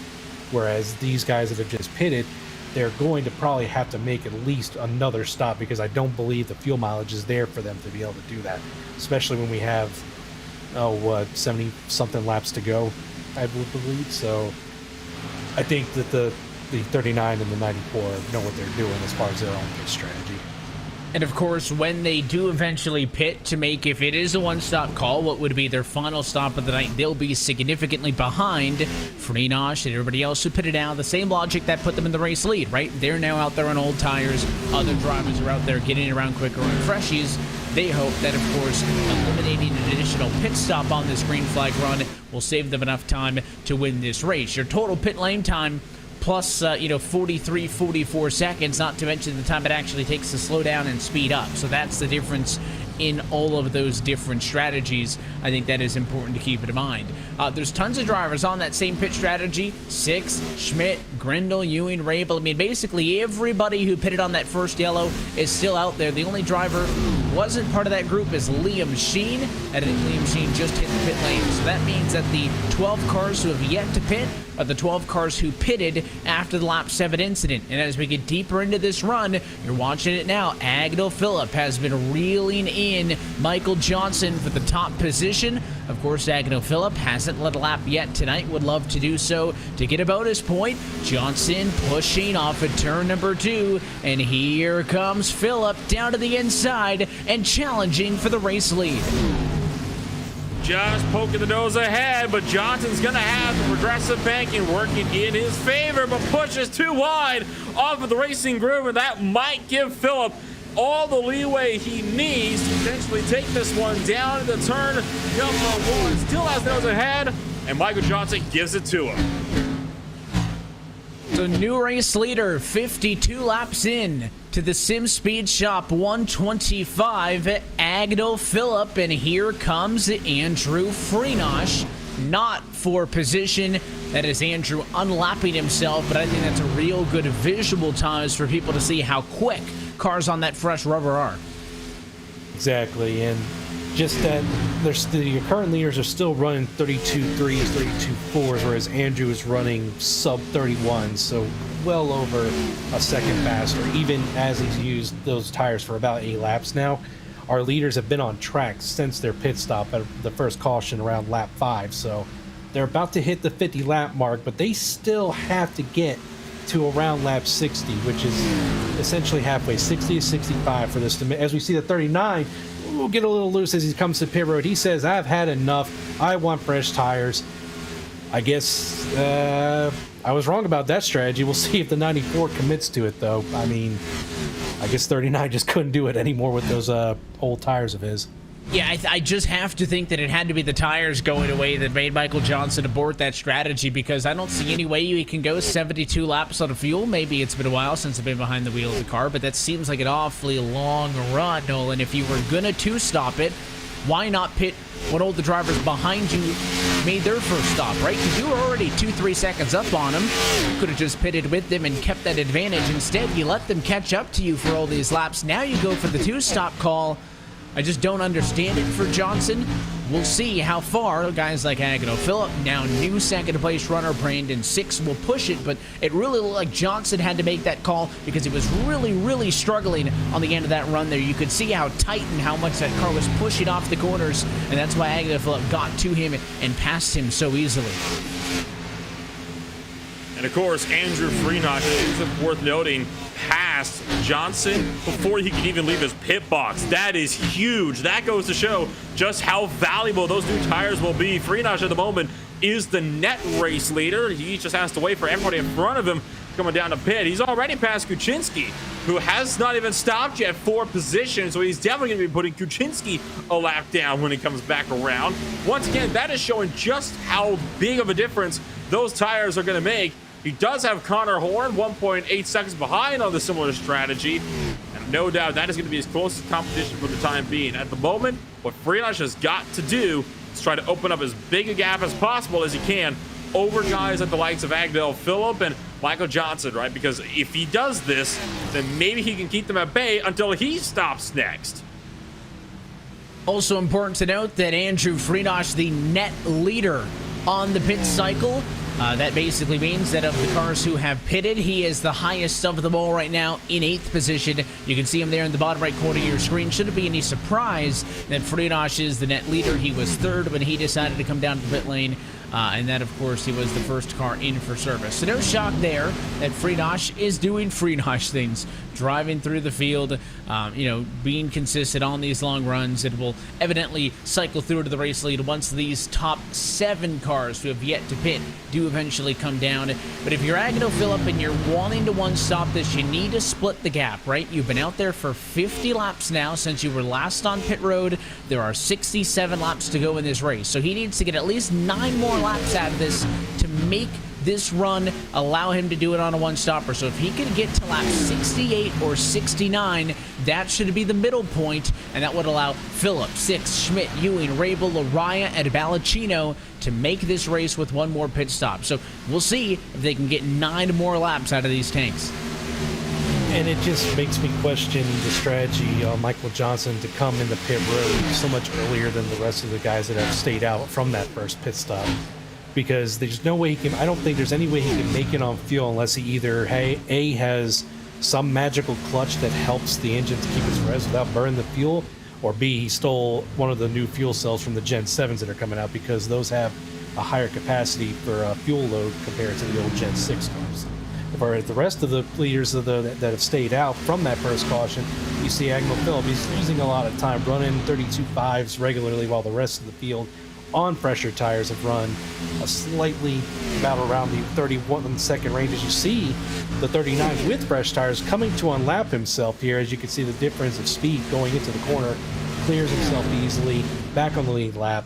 Whereas these guys that have just pitted, they're going to probably have to make at least another stop, because I don't believe the fuel mileage is there for them to be able to do that, especially when we have 70 something laps to go, I would believe. So I think that the 39 and the 94 know what they're doing as far as their own pit strategy. And of course, when they do eventually pit to make, if it is a one-stop call, what would be their final stop of the night, they'll be significantly behind Freenosh and everybody else who pitted out. The same logic that put them in the race lead, right? They're now out there on old tires. Other drivers are out there getting around quicker on freshies. They hope that, of course, eliminating an additional pit stop on this green flag run will save them enough time to win this race. Your total pit lane time plus 43, 44 seconds, not to mention the time it actually takes to slow down and speed up. So that's the difference in all of those different strategies. I think that is important to keep in mind. There's tons of drivers on that same pit strategy. Six, Schmidt, Grindle, Ewing, Rabel. I mean, basically everybody who pitted on that first yellow is still out there. The only driver who wasn't part of that group is Liam Sheen. And Liam Sheen just hit the pit lane. So that means that the 12 cars who have yet to pit are the 12 cars who pitted after the lap 7 incident. And as we get deeper into this run, you're watching it now, Agnell Phillip has been reeling in Michael Johnson for the top position. Of course, Agnell Phillip hasn't led a lap yet tonight, would love to do so to get a bonus point. Johnson pushing off at turn number 2, and here comes Phillip down to the inside and challenging for the race lead. Just poking the nose ahead, but Johnson's going to have the progressive banking working in his favor, but pushes too wide off of the racing groove, and that might give Phillip all the leeway he needs to potentially take this one down to turn number 1. Still has nose ahead, and Michael Johnson gives it to him. So new race leader, 52 laps in to the Sim Speed Shop 125, Agnell Phillip, and here comes Andrew Freenosh, not for position. That is Andrew unlapping himself, but I think that's a real good visual times for people to see how quick cars on that fresh rubber are. Exactly, and just that the current leaders are still running 32 3s, 32 4s, whereas Andrew is running sub 31, so well over a second faster, even as he's used those tires for about 8 laps now. Our leaders have been on track since their pit stop at the first caution around lap 5, so they're about to hit the 50 lap mark, but they still have to get to around lap 60, which is essentially halfway, 60 to 65 for this to, as we see the 39 will get a little loose as he comes to pit road. He says, I've had enough, I want fresh tires. I guess I was wrong about that strategy. We'll see if the 94 commits to it, though. I mean, I guess 39 just couldn't do it anymore with those old tires of his. Yeah, I just have to think that it had to be the tires going away that made Michael Johnson abort that strategy, because I don't see any way he can go 72 laps on fuel. Maybe it's been a while since I've been behind the wheel of the car, but that seems like an awfully long run, Nolan. If you were going to two-stop it, why not pit when all the drivers behind you made their first stop, right? Because you were already 2-3 seconds up on them. You could have just pitted with them and kept that advantage. Instead, you let them catch up to you for all these laps. Now you go for the two-stop call. I just don't understand it for Johnson. We'll see how far guys like Agnell Phillip, now new second-place runner Brandon Six, will push it, but it really looked like Johnson had to make that call because he was really, really struggling on the end of that run there. You could see how tight and how much that car was pushing off the corners, and that's why Agnell Phillip got to him and passed him so easily. And of course, Andrew Freenosh, is worth noting, passed Johnson before he could even leave his pit box. That is huge. That goes to show just how valuable those new tires will be. Freenosh at the moment is the net race leader. He just has to wait for everybody in front of him coming down to pit. He's already passed Kuczynski, who has not even stopped yet for position, so he's definitely going to be putting Kuczynski a lap down when he comes back around. Once again, that is showing just how big of a difference those tires are going to make He does have Connor Horn 1.8 seconds behind on the similar strategy, and no doubt that is going to be his closest competition for the time being. At the moment, what Freelash has got to do is try to open up as big a gap as possible as he can over guys like the likes of Agdell Phillip and Michael Johnson, right? Because if he does this, then maybe he can keep them at bay until he stops next. Also important to note that Andrew Freenosh, the net leader on the pit cycle. That basically means that of the cars who have pitted, he is the highest of them all right now in 8th position. You can see him there in the bottom right corner of your screen. Shouldn't be any surprise that Freenosh is the net leader. He was 3rd when he decided to come down to the pit lane. And that, of course, he was the first car in for service. So no shock there that Freenosh is doing Freenosh things, driving through the field, being consistent on these long runs. It will evidently cycle through to the race lead once these top 7 cars who have yet to pit do eventually come down. But if you're Agnew Phillip and you're wanting to one-stop this, you need to split the gap, right? You've been out there for 50 laps now since you were last on pit road. There are 67 laps to go in this race. So he needs to get at least 9 more laps out of this to make this run allow him to do it on a one-stopper. So if he can get to lap 68 or 69, that should be the middle point, and that would allow Phillip, Six, Schmidt, Ewing, Rabel, Laraya, and Balacino to make this race with 1 more pit stop. So we'll see if they can get 9 more laps out of these tanks. And it just makes me question the strategy of Michael Johnson to come in the pit road so much earlier than the rest of the guys that have stayed out from that first pit stop. Because there's no way he can, I don't think there's any way he can make it on fuel unless he either, A, has some magical clutch that helps the engine to keep its res without burning the fuel, or B, he stole one of the new fuel cells from the Gen 7s that are coming out, because those have a higher capacity for fuel load compared to the old Gen 6 cars. For the rest of the leaders that have stayed out from that first caution, you see Agnew Phillip, he's losing a lot of time running 32.5s regularly, while the rest of the field on pressure tires have run a slightly about around the 31-second range. As you see the 39 with fresh tires coming to unlap himself here, as you can see the difference of speed going into the corner, clears himself easily, back on the lead lap.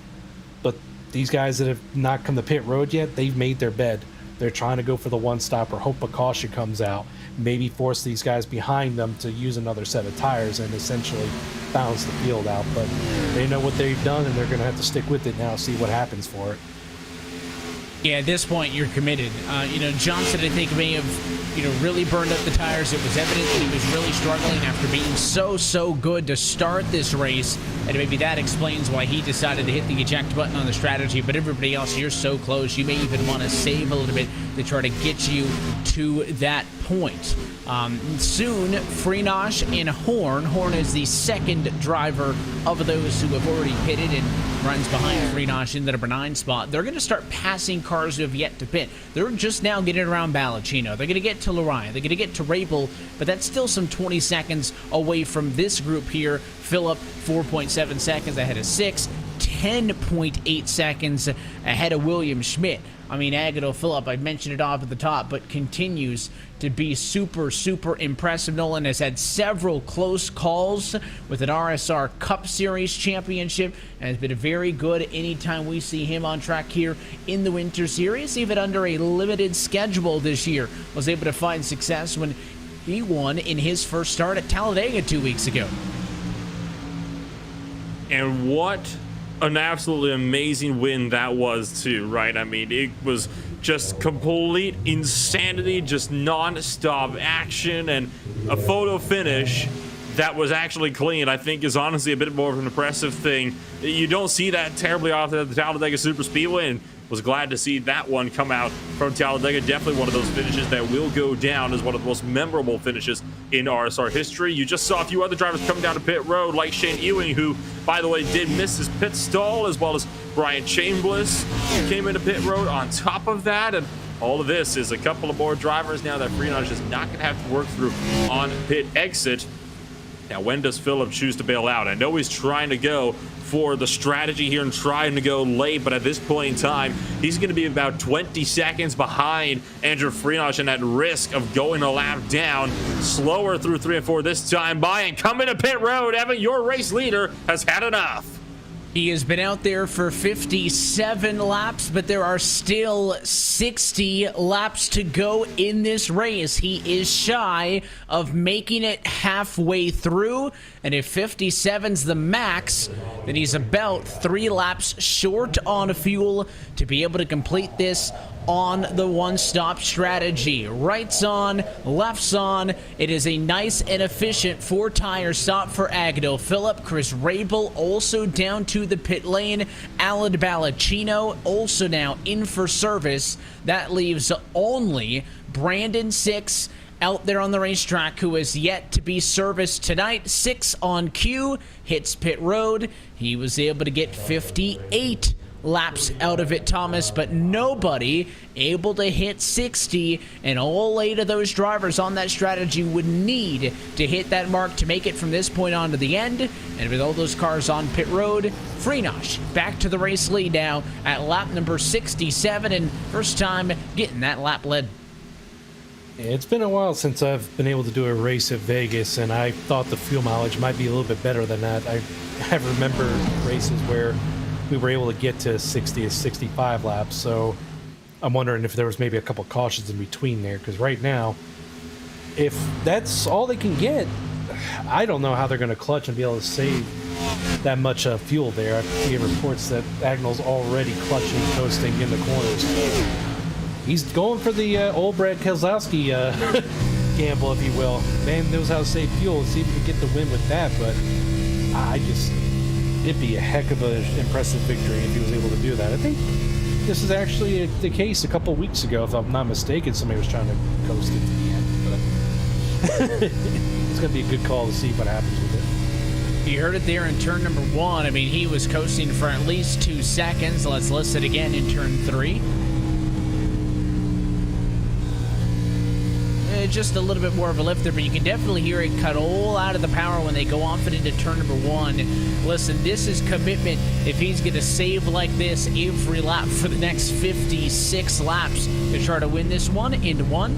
But these guys that have not come to pit road yet, they've made their bed. They're trying to go for the one-stopper, hope a caution comes out, maybe force these guys behind them to use another set of tires and essentially balance the field out. But they know what they've done, and they're going to have to stick with it now, see what happens for it. Yeah, at this point, you're committed. Johnson, I think, may have, really burned up the tires. It was evident that he was really struggling after being so good to start this race. And maybe that explains why he decided to hit the eject button on the strategy. But everybody else, you're so close. You may even want to save a little bit to try to get you to that point. Soon, Freenosh and Horn. Horn is the second driver of those who have already pitted and runs behind Freenosh in the number 9 spot. They're going to start passing cars who have yet to pit. They're just now getting around Balacino. They're going to get to Lariah. They're going to get to Rabel, but that's still some 20 seconds away from this group here. Phillip, 4.7 seconds ahead of 6, 10.8 seconds ahead of William Schmidt. I mean, Agnew Phillip, I mentioned it off at the top, but continues to be super impressive. Nolan has had several close calls with an RSR Cup Series championship and has been very good anytime we see him on track here in the Winter Series, even under a limited schedule this year. Was able to find success when he won in his first start at Talladega 2 weeks ago. And what an absolutely amazing win that was too, right? I mean, it was just complete insanity, just non-stop action, and a photo finish that was actually clean, I think, is honestly a bit more of an impressive thing. You don't see that terribly often at the Talladega Super Speedway, and was glad to see that one come out from Talladega. Definitely one of those finishes that will go down as one of the most memorable finishes in RSR history. You just saw a few other drivers come down to pit road, like Shane Ewing, who, by the way, did miss his pit stall, as well as Brian Chambliss, who came into pit road on top of that. And all of this is a couple of more drivers now that Freenosh is not going to have to work through on pit exit. Now, when does Phillip choose to bail out? I know he's trying to go for the strategy here and trying to go late, but at this point in time, he's going to be about 20 seconds behind Andrew Freenosh and at risk of going a lap down. Slower through 3 and 4 this time by, and coming to pit road, Evan, your race leader has had enough. He has been out there for 57 laps, but there are still 60 laps to go in this race. He is shy of making it halfway through, and if 57's the max, then he's about 3 laps short on fuel to be able to complete this on the one-stop strategy. Rights on, lefts on. It is a nice and efficient 4-tire stop for Agnew Phillip. Chris Rabel also down to the pit lane. Alan Ballacchino also now in for service. That leaves only Brandon Six out there on the racetrack, who is yet to be serviced tonight. 6 on cue, hits pit road. He was able to get 58 laps out of it, Thomas, but nobody able to hit 60, and all 8 of those drivers on that strategy would need to hit that mark to make it from this point on to the end. And with all those cars on pit road, Freenosh back to the race lead now at lap number 67, and first time getting that lap led. It's been a while since I've been able to do a race at Vegas, and I thought the fuel mileage might be a little bit better than that. I remember races where we were able to get to 60 to 65 laps, so I'm wondering if there was maybe a couple cautions in between there, because right now, if that's all they can get, I don't know how they're going to clutch and be able to save that much fuel there. I see reports that Agnell's already clutching, coasting in the corners. He's going for the old Brad Keselowski gamble, if you will. Man knows how to save fuel. See if he can get the win with that, but it'd be a heck of an impressive victory if he was able to do that. I think this is actually the case a couple weeks ago, if I'm not mistaken. Somebody was trying to coast it to the end, but it's going to be a good call to see what happens with it. You heard it there in turn number 1. I mean, he was coasting for at least 2 seconds. Let's listen again in turn 3. Just a little bit more of a lift there, but you can definitely hear it cut all out of the power when they go off it into turn number 1. Listen, this is commitment if he's going to save like this every lap for the next 56 laps to try to win this one into 1.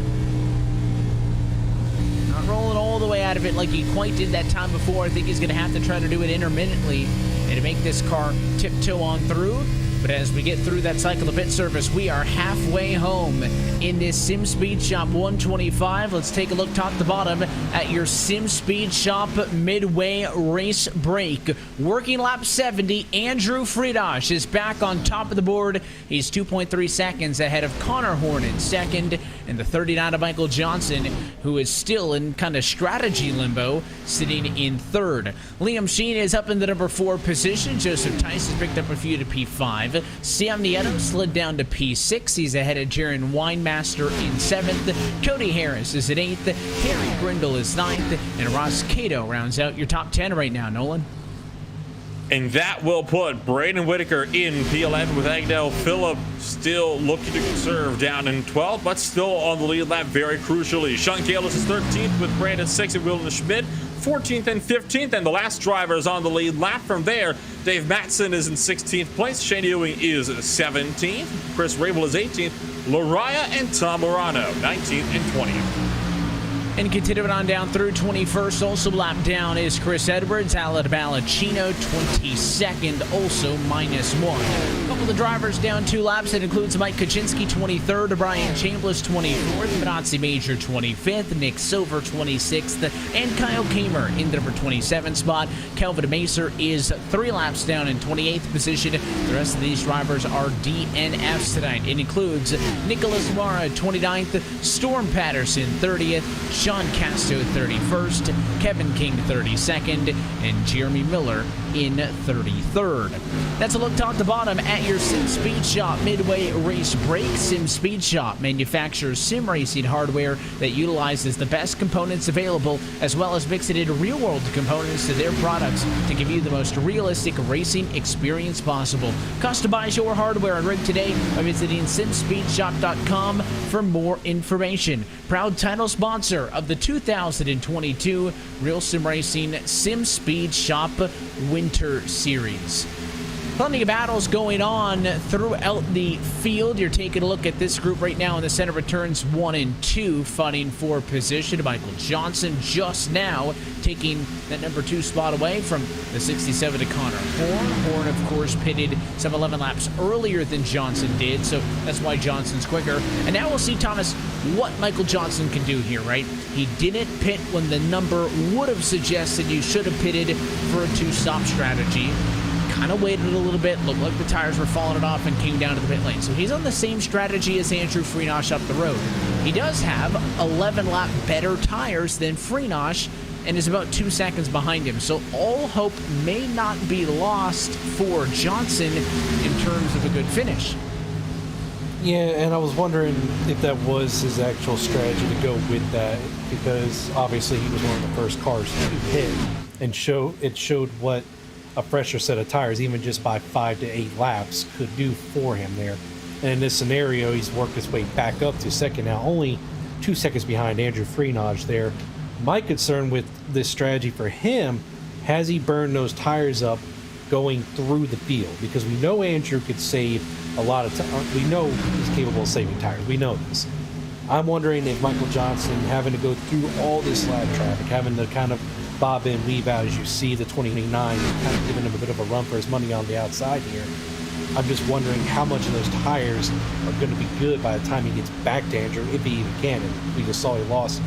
Not rolling all the way out of it like he quite did that time before. I think he's going to have to try to do it intermittently and to make this car tiptoe on through. But as we get through that cycle of pit service, we are halfway home in this Sim Speed Shop 125. Let's take a look top to bottom at your Sim Speed Shop midway race break. Working lap 70, Andrew Freenosh is back on top of the board. He's 2.3 seconds ahead of Connor Horn in second, and the 39 of Michael Johnson, who is still in kind of strategy limbo, sitting in third. Liam Sheen is up in the number 4 position. Joseph Tice has picked up a few to P5. Sam Nieto slid down to P6. He's ahead of Jaron Winemaster in 7th. Cody Harris is at 8th. Harry Grindle is 9th. And Ross Cato rounds out your top 10 right now, Nolan. And that will put Braden Whitaker in P11 with Agnew Phillip still looking to conserve down in 12th, but still on the lead lap very crucially. Sean Kalis is 13th with Brandon Six and Wilden Schmidt 14th and 15th, and the last driver is on the lead lap. From there, Dave Matson is in 16th place. Shane Ewing is 17th. Chris Rabel is 18th. Lariah and Tom Morano 19th and 20th. And continuing on down through 21st, also lap down is Chris Edwards. Alan Ballacchino, 22nd, also -1. A couple of drivers down 2 laps. It includes Mike Kaczynski, 23rd, Brian Chambliss, 24th, Benazzi Major, 25th, Nick Silver, 26th, and Kyle Kamer in the number 27 spot. Kelvin Macer is 3 laps down in 28th position. The rest of these drivers are DNFs tonight. It includes Nicholas Mara, 29th, Storm Patterson, 30th, Sean Casto, 31st, Kevin King, 32nd, and Jeremy Miller in 33rd. That's a look top to bottom at your Sim Speed Shop midway race break. Sim Speed Shop manufactures sim racing hardware that utilizes the best components available, as well as mix it into real-world components to their products to give you the most realistic racing experience possible. Customize your hardware and rig today by visiting simspeedshop.com for more information. Proud title sponsor of the 2022 RealSimRacing Sim Speed Shop Winter Series. Plenty of battles going on throughout the field. You're taking a look at this group right now in the center of turns 1 and 2, fighting for position. Michael Johnson just now taking that number 2 spot away from the 67 to Connor Horn. Horn, of course, pitted some 11 laps earlier than Johnson did, so that's why Johnson's quicker. And now we'll see, Thomas, what Michael Johnson can do here, right? He didn't pit when the number would have suggested you should have pitted for a 2-stop strategy. Kind of waited a little bit, looked like the tires were falling off, and came down to the pit lane. So he's on the same strategy as Andrew Freenosh up the road. He does have 11 lap better tires than Freenosh and is about 2 seconds behind him. So all hope may not be lost for Johnson in terms of a good finish. Yeah, and I was wondering if that was his actual strategy to go with that, because obviously he was one of the first cars to hit, and it showed what a fresher set of tires, even just by 5 to 8 laps, could do for him there. And in this scenario, he's worked his way back up to second now, only 2 seconds behind Andrew Freenosh there. My concern with this strategy for him, has he burned those tires up going through the field? Because we know Andrew could save a lot of time. We know he's capable of saving tires. We know this. I'm wondering if Michael Johnson, having to go through all this lap traffic, having to kind of bob in, weave out, as you see the 29, kind of giving him a bit of a run for his money on the outside here. I'm just wondering how much of those tires are going to be good by the time he gets back to Andrew, if he even can. And we just saw he lost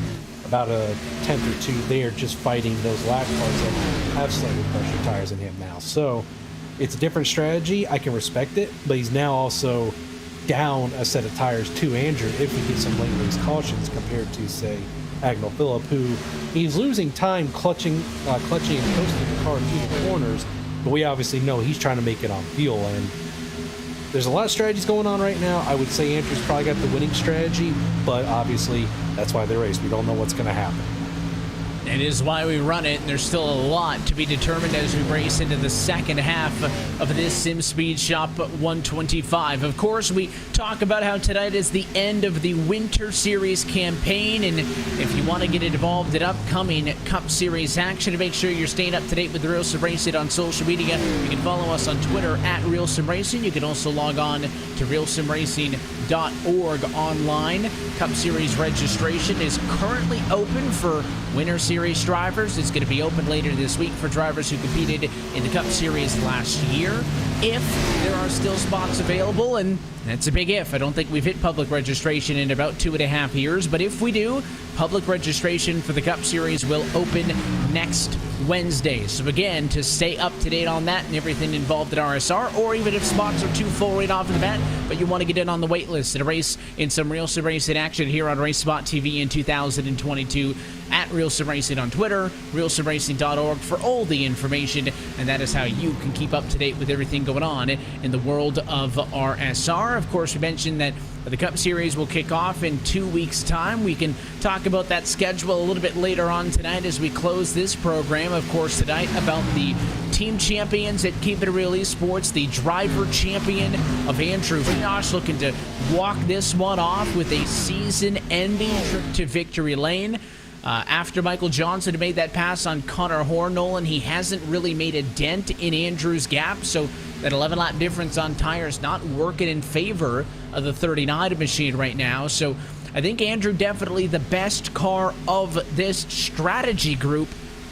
about a tenth or two there just fighting those lap cars that have slightly fresher tires than him now. So it's a different strategy. I can respect it, but he's now also down a set of tires to Andrew if he gets some late race cautions compared to, say, Agnell Phillip, who he's losing time clutching and coasting the car through the corners, but we obviously know he's trying to make it on fuel. And there's a lot of strategies going on right now. I would say Andrew's probably got the winning strategy, but obviously that's why they race. We don't know what's going to happen. It is why we run it, and there's still a lot to be determined as we race into the second half of this Sim Speed Shop 125. Of course, we talk about how tonight is the end of the Winter Series campaign, and if you want to get involved in upcoming Cup Series action, make sure you're staying up to date with the RealSimRacing on social media. You can follow us on Twitter at RealSimRacing. You can also log on to RealSimRacing.org online. Cup Series registration is currently open for Winter Series drivers. It's going to be open later this week for drivers who competed in the Cup Series last year, if there are still spots available, and that's a big if. I don't think we've hit public registration in about 2.5 years, but if we do, public registration for the Cup Series will open next Wednesday. So again, to stay up to date on that and everything involved in RSR, or even if spots are too full right off the bat, but you want to get in on the wait list and a race in some RealSimRacing action here on RaceSpotTV in 2022, at RealSimRacing on Twitter, RealSimRacing.org for all the information, and that is how you can keep up to date with everything going on in the world of RSR. Of course, we mentioned that the Cup Series will kick off in 2 weeks' time. We can talk about that schedule a little bit later on tonight as we close this program. Of course, tonight about the team champions at Keep It Real Esports, the driver champion of Andrew Freenosh, looking to walk this one off with a season-ending trip to victory lane. After Michael Johnson made that pass on Connor Horn, Nolan, he hasn't really made a dent in Andrew's gap, so that 11-lap difference on tires not working in favor of the 39 machine right now. So I think Andrew definitely the best car of this strategy group.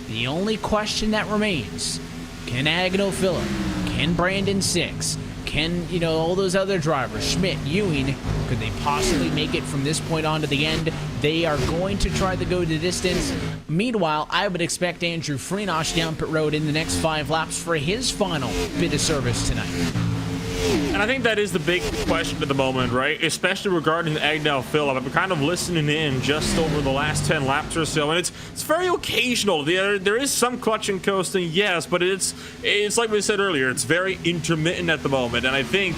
The only question that remains, can Agnell Phillip, can Brandon Six, can, all those other drivers, Schmidt, Ewing, could they possibly make it from this point on to the end? They are going to try to go the distance. Meanwhile, I would expect Andrew Freenosh down pit road in the next 5 laps for his final bit of service tonight. And I think that is the big question at the moment, right? Especially regarding Agnell Phillip. I've been kind of listening in just over the last 10 laps or so, and it's very occasional. There is some clutch and coasting, yes, but it's like we said earlier, it's very intermittent at the moment, and I think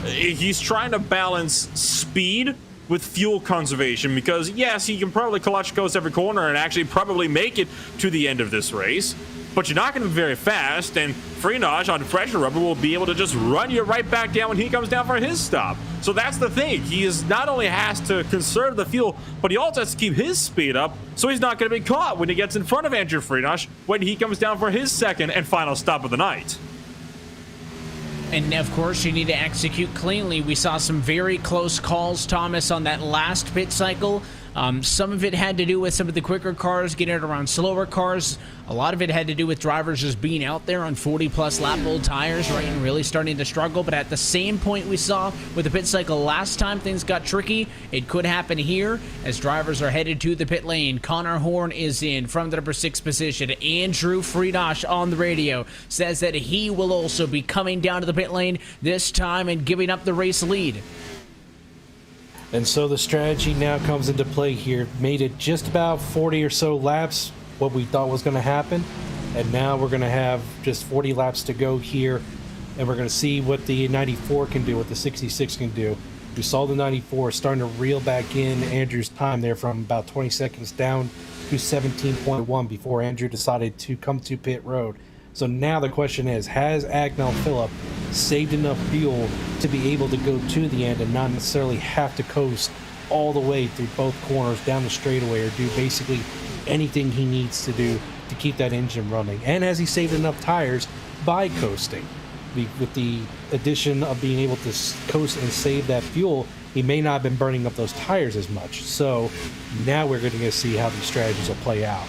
he's trying to balance speed with fuel conservation, because yes, he can probably clutch coast every corner and actually probably make it to the end of this race, but you're not going to be very fast, and Freenosh on fresher rubber will be able to just run you right back down when he comes down for his stop. So that's the thing. He is not only has to conserve the fuel, but he also has to keep his speed up, so he's not going to be caught when he gets in front of Andrew Freenosh when he comes down for his second and final stop of the night. And of course, you need to execute cleanly. We saw some very close calls, Thomas, on that last pit cycle. Some of it had to do with some of the quicker cars getting it around slower cars. A lot of it had to do with drivers just being out there on 40-plus lap old tires, right, and really starting to struggle. But at the same point we saw with the pit cycle last time things got tricky, it could happen here as drivers are headed to the pit lane. Connor Horn is in from the number 6 position. Andrew Friedosh on the radio says that he will also be coming down to the pit lane this time and giving up the race lead. And so the strategy now comes into play here. Made it just about 40 or so laps, what we thought was going to happen. And now we're going to have just 40 laps to go here. And we're going to see what the 94 can do, what the 66 can do. We saw the 94 starting to reel back in Andrew's time there from about 20 seconds down to 17.1 before Andrew decided to come to pit road. So now the question is, has Agnell Phillip saved enough fuel to be able to go to the end and not necessarily have to coast all the way through both corners down the straightaway, or do basically anything he needs to do to keep that engine running? And has he saved enough tires by coasting? With the addition of being able to coast and save that fuel, he may not have been burning up those tires as much. So now we're going to see how these strategies will play out.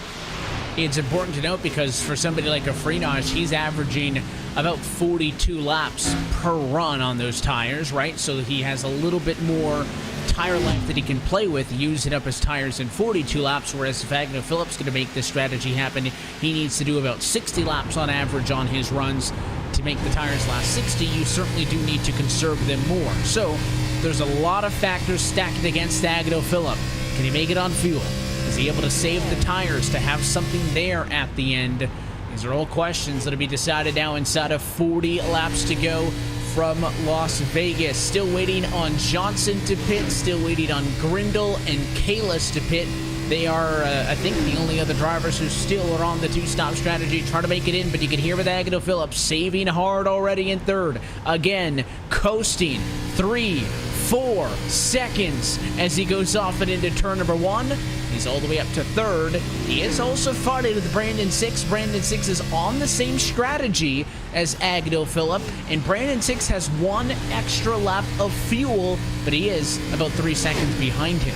It's important to note because for somebody like a Friedosh, he's averaging about 42 laps per run on those tires, right? So he has a little bit more tire life that he can play with, using up his tires in 42 laps, whereas if Agnell Phillip's going to make this strategy happen, he needs to do about 60 laps on average on his runs. To make the tires last 60, you certainly do need to conserve them more. So there's a lot of factors stacked against Agnell Phillip. Can he make it on fuel? Is he able to save the tires to have something there at the end? These are all questions that will be decided now inside of 40 laps to go from Las Vegas. Still waiting on Johnson to pit, still waiting on Grindle and Kalis to pit. They are, I think, the only other drivers who still are on the two-stop strategy, trying to make it in, but you can hear with Agnell Phillip saving hard already in third. Again, coasting 3-4 seconds as he goes off and into turn number 1. He's all the way up to third. He is also fighting with Brandon 6. Brandon 6 is on the same strategy as Agnell Phillip, and Brandon 6 has 1 extra lap of fuel, but he is about 3 seconds behind him.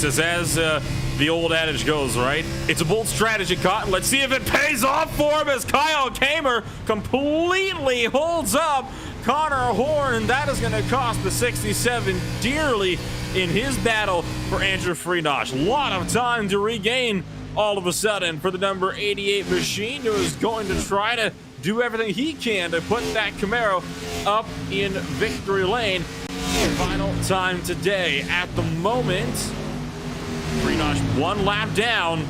It's as the old adage goes, right? It's a bold strategy, Cotton. Let's see if it pays off for him as Kyle Kamer completely holds up Connor Horn, and that is going to cost the 67 dearly in his battle for Andrew Friedosh. A lot of time to regain all of a sudden for the number 88 machine, who is going to try to do everything he can to put that Camaro up in victory lane. Final time today. At the moment, Friedosh 1 lap down,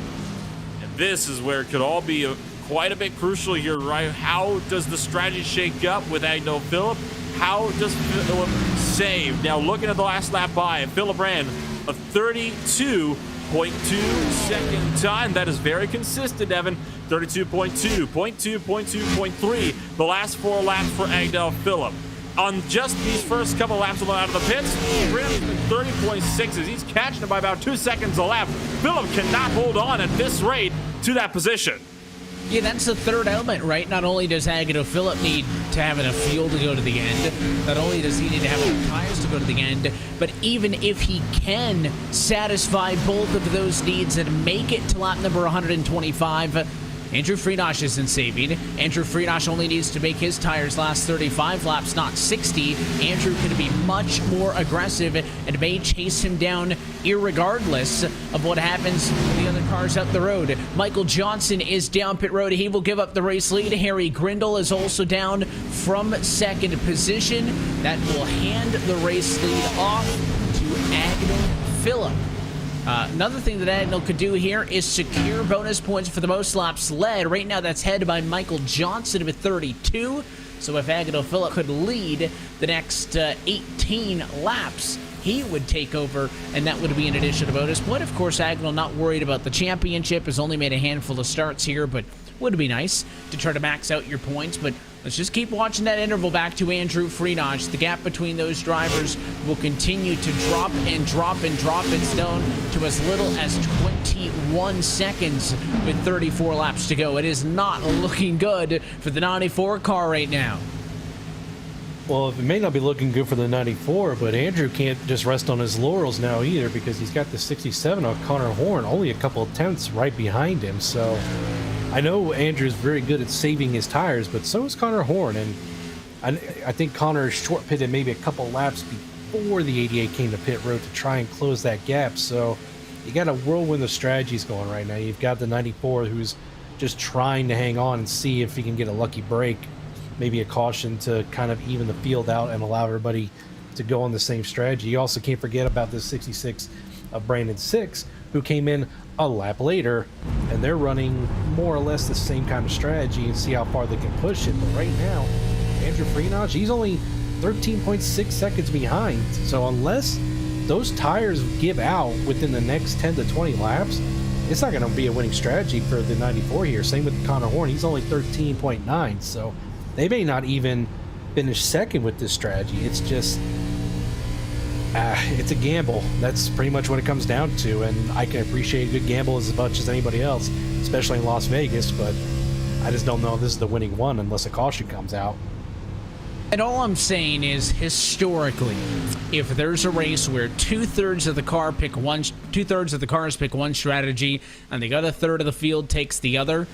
and this is where it could all be quite a bit crucial here, right? How does the strategy shake up with Agnell Phillip? How does Phillip save? Now, looking at the last lap by, Phillip ran a 32.2 second time. That is very consistent, Evan. 32.2, 0.2, 0.2, 0.3. The last 4 laps for Agnell Phillip. On just these first couple laps out of the pits, he ran 30.6s. He's catching it by about 2 seconds a lap. Phillip cannot hold on at this rate to that position. Yeah, that's the third element, right? Not only does Agnell Phillip need to have enough fuel to go to the end, not only does he need to have enough tires to go to the end, but even if he can satisfy both of those needs and make it to lap number 125, Andrew Friedosh isn't saving. Andrew Friedosh only needs to make his tires last 35 laps, not 60. Andrew could be much more aggressive and may chase him down irregardless of what happens with the other cars up the road. Michael Johnson is down pit road. He will give up the race lead. Harry Grindle is also down from second position. That will hand the race lead off to Agnell Phillip. Another thing that Agnell could do here is secure bonus points for the most laps led. Right now, that's headed by Michael Johnson with 32. So if Agnell Phillip could lead the next 18 laps, he would take over, and that would be an additional bonus point. Of course, Agnell not worried about the championship, has only made a handful of starts here, but would be nice to try to max out your points. But Let's just keep watching that interval back to Andrew Freenach. The gap between those drivers will continue to drop and drop and drop. It's down to as little as 21 seconds with 34 laps to go. It is not looking good for the 94 car right now. Well, it may not be looking good for the 94, but Andrew can't just rest on his laurels now either, because he's got the 67 on Connor Horn, only a couple of tenths right behind him. So I know Andrew's very good at saving his tires, but so is Connor Horn. And I think Connor short pitted maybe a couple laps before the 88 came to pit road to try and close that gap. So you got a whirlwind of strategies going right now. You've got the 94 who's just trying to hang on and see if he can get a lucky break, maybe a caution to kind of even the field out and allow everybody to go on the same strategy. You also can't forget about this 66 of Brandon Six, who came in a lap later, and they're running more or less the same kind of strategy and see how far they can push it. But right now, Andrew Freenach, he's only 13.6 seconds behind. So unless those tires give out within the next 10 to 20 laps, it's not going to be a winning strategy for the 94 here. Same with Connor Horn. He's only 13.9. So they may not even finish second with this strategy. It's just, it's a gamble. That's pretty much what it comes down to. And I can appreciate a good gamble as much as anybody else, especially in Las Vegas. But I just don't know if this is the winning one unless a caution comes out. And all I'm saying is, historically, if there's a race where two-thirds of the cars pick one strategy and the other third of the field takes the other,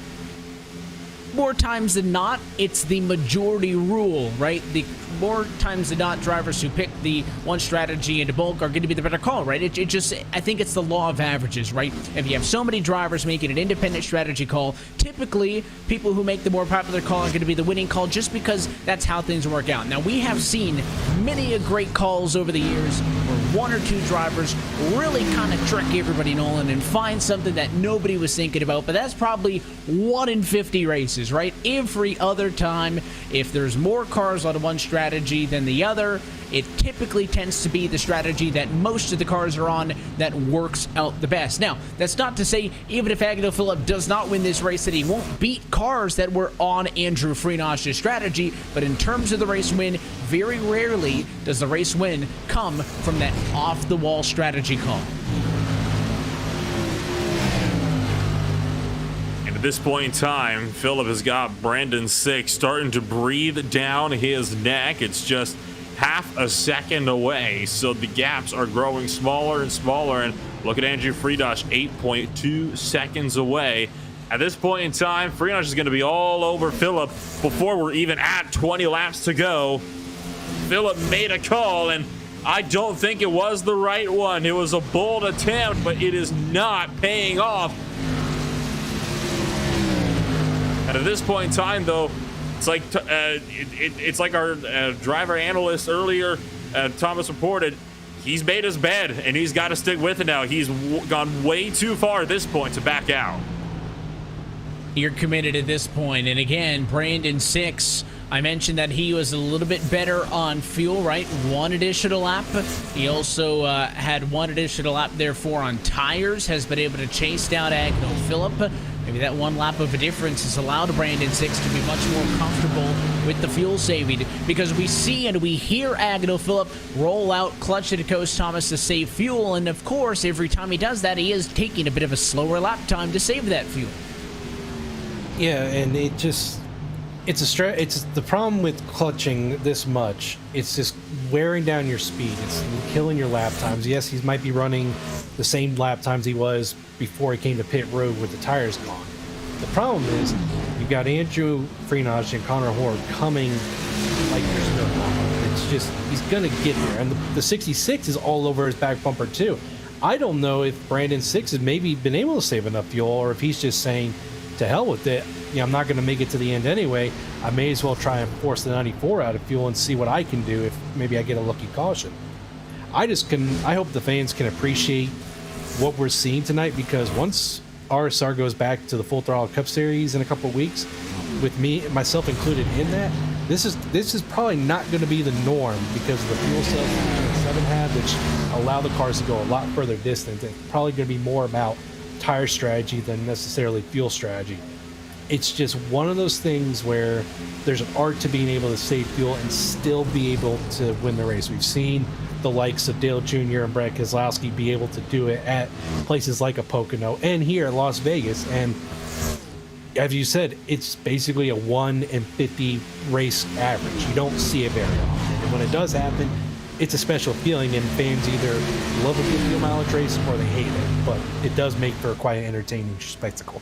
more times than not, it's the majority rule, right? The more times than not, drivers who pick the one strategy into bulk are going to be the better call, right? It just, I think it's the law of averages, right? If you have so many drivers making an independent strategy call, typically people who make the more popular call are going to be the winning call, just because that's how things work out. Now, we have seen many a great calls over the years where one or two drivers really kind of trick everybody, Nolan, and find something that nobody was thinking about, but that's probably 1 in 50 races, right? Every other time, if there's more cars on one strategy than the other, it typically tends to be the strategy that most of the cars are on that works out the best. Now, that's not to say, even if Agnew Phillip does not win this race, that he won't beat cars that were on Andrew Freenach's strategy, but in terms of the race win, very rarely does the race win come from that off-the-wall strategy call. At this point in time, Phillip has got Brandon Six starting to breathe down his neck. It's just half a second away, so the gaps are growing smaller and smaller. And look at Andrew Freenach, 8.2 seconds away. At this point in time, Freenach is going to be all over Phillip before we're even at 20 laps to go. Phillip made a call, and I don't think it was the right one. It was a bold attempt, but it is not paying off. And at this point in time, though, it's like our driver analyst earlier, Thomas, reported. He's made his bed, and he's got to stick with it now. He's gone way too far at this point to back out. You're committed at this point. And again, Brandon Six, I mentioned that he was a little bit better on fuel, right? One additional lap. He also had one additional lap, therefore, on tires, has been able to chase down Agnew Phillip. Maybe that one lap of a difference has allowed Brandon Six to be much more comfortable with the fuel saving, because we see and we hear Agnew Phillip roll out clutch to Coast Thomas to save fuel, and of course, every time he does that, he is taking a bit of a slower lap time to save that fuel. Yeah, and it's the problem with clutching this much. It's just wearing down your speed. It's killing your lap times. Yes, he might be running the same lap times he was before he came to pit road with the tires gone. The problem is you've got Andrew Freenach and Connor Horn coming like there's no tomorrow. It's just, he's gonna get there, and the 66 is all over his back bumper too. I don't know if Brandon Six has maybe been able to save enough fuel, or if he's just saying, to hell with it. You know, I'm not going to make it to the end anyway. I may as well try and force the 94 out of fuel and see what I can do if maybe I get a lucky caution. I hope the fans can appreciate what we're seeing tonight, because once RSR goes back to the Full Throttle Cup Series in a couple of weeks, with myself included in that, this is probably not going to be the norm, because of the fuel cells that the 7 had, which allow the cars to go a lot further distance. It's probably going to be more about tire strategy than necessarily fuel strategy. It's just one of those things where there's an art to being able to save fuel and still be able to win the race. We've seen the likes of Dale Jr. and Brad Keselowski be able to do it at places like a Pocono and here at Las Vegas. And as you said, it's basically a 1 in 50 race average. You don't see it very often. And when it does happen, it's a special feeling, and fans either love a good fuel mileage race or they hate it. But it does make for quite an entertaining spectacle.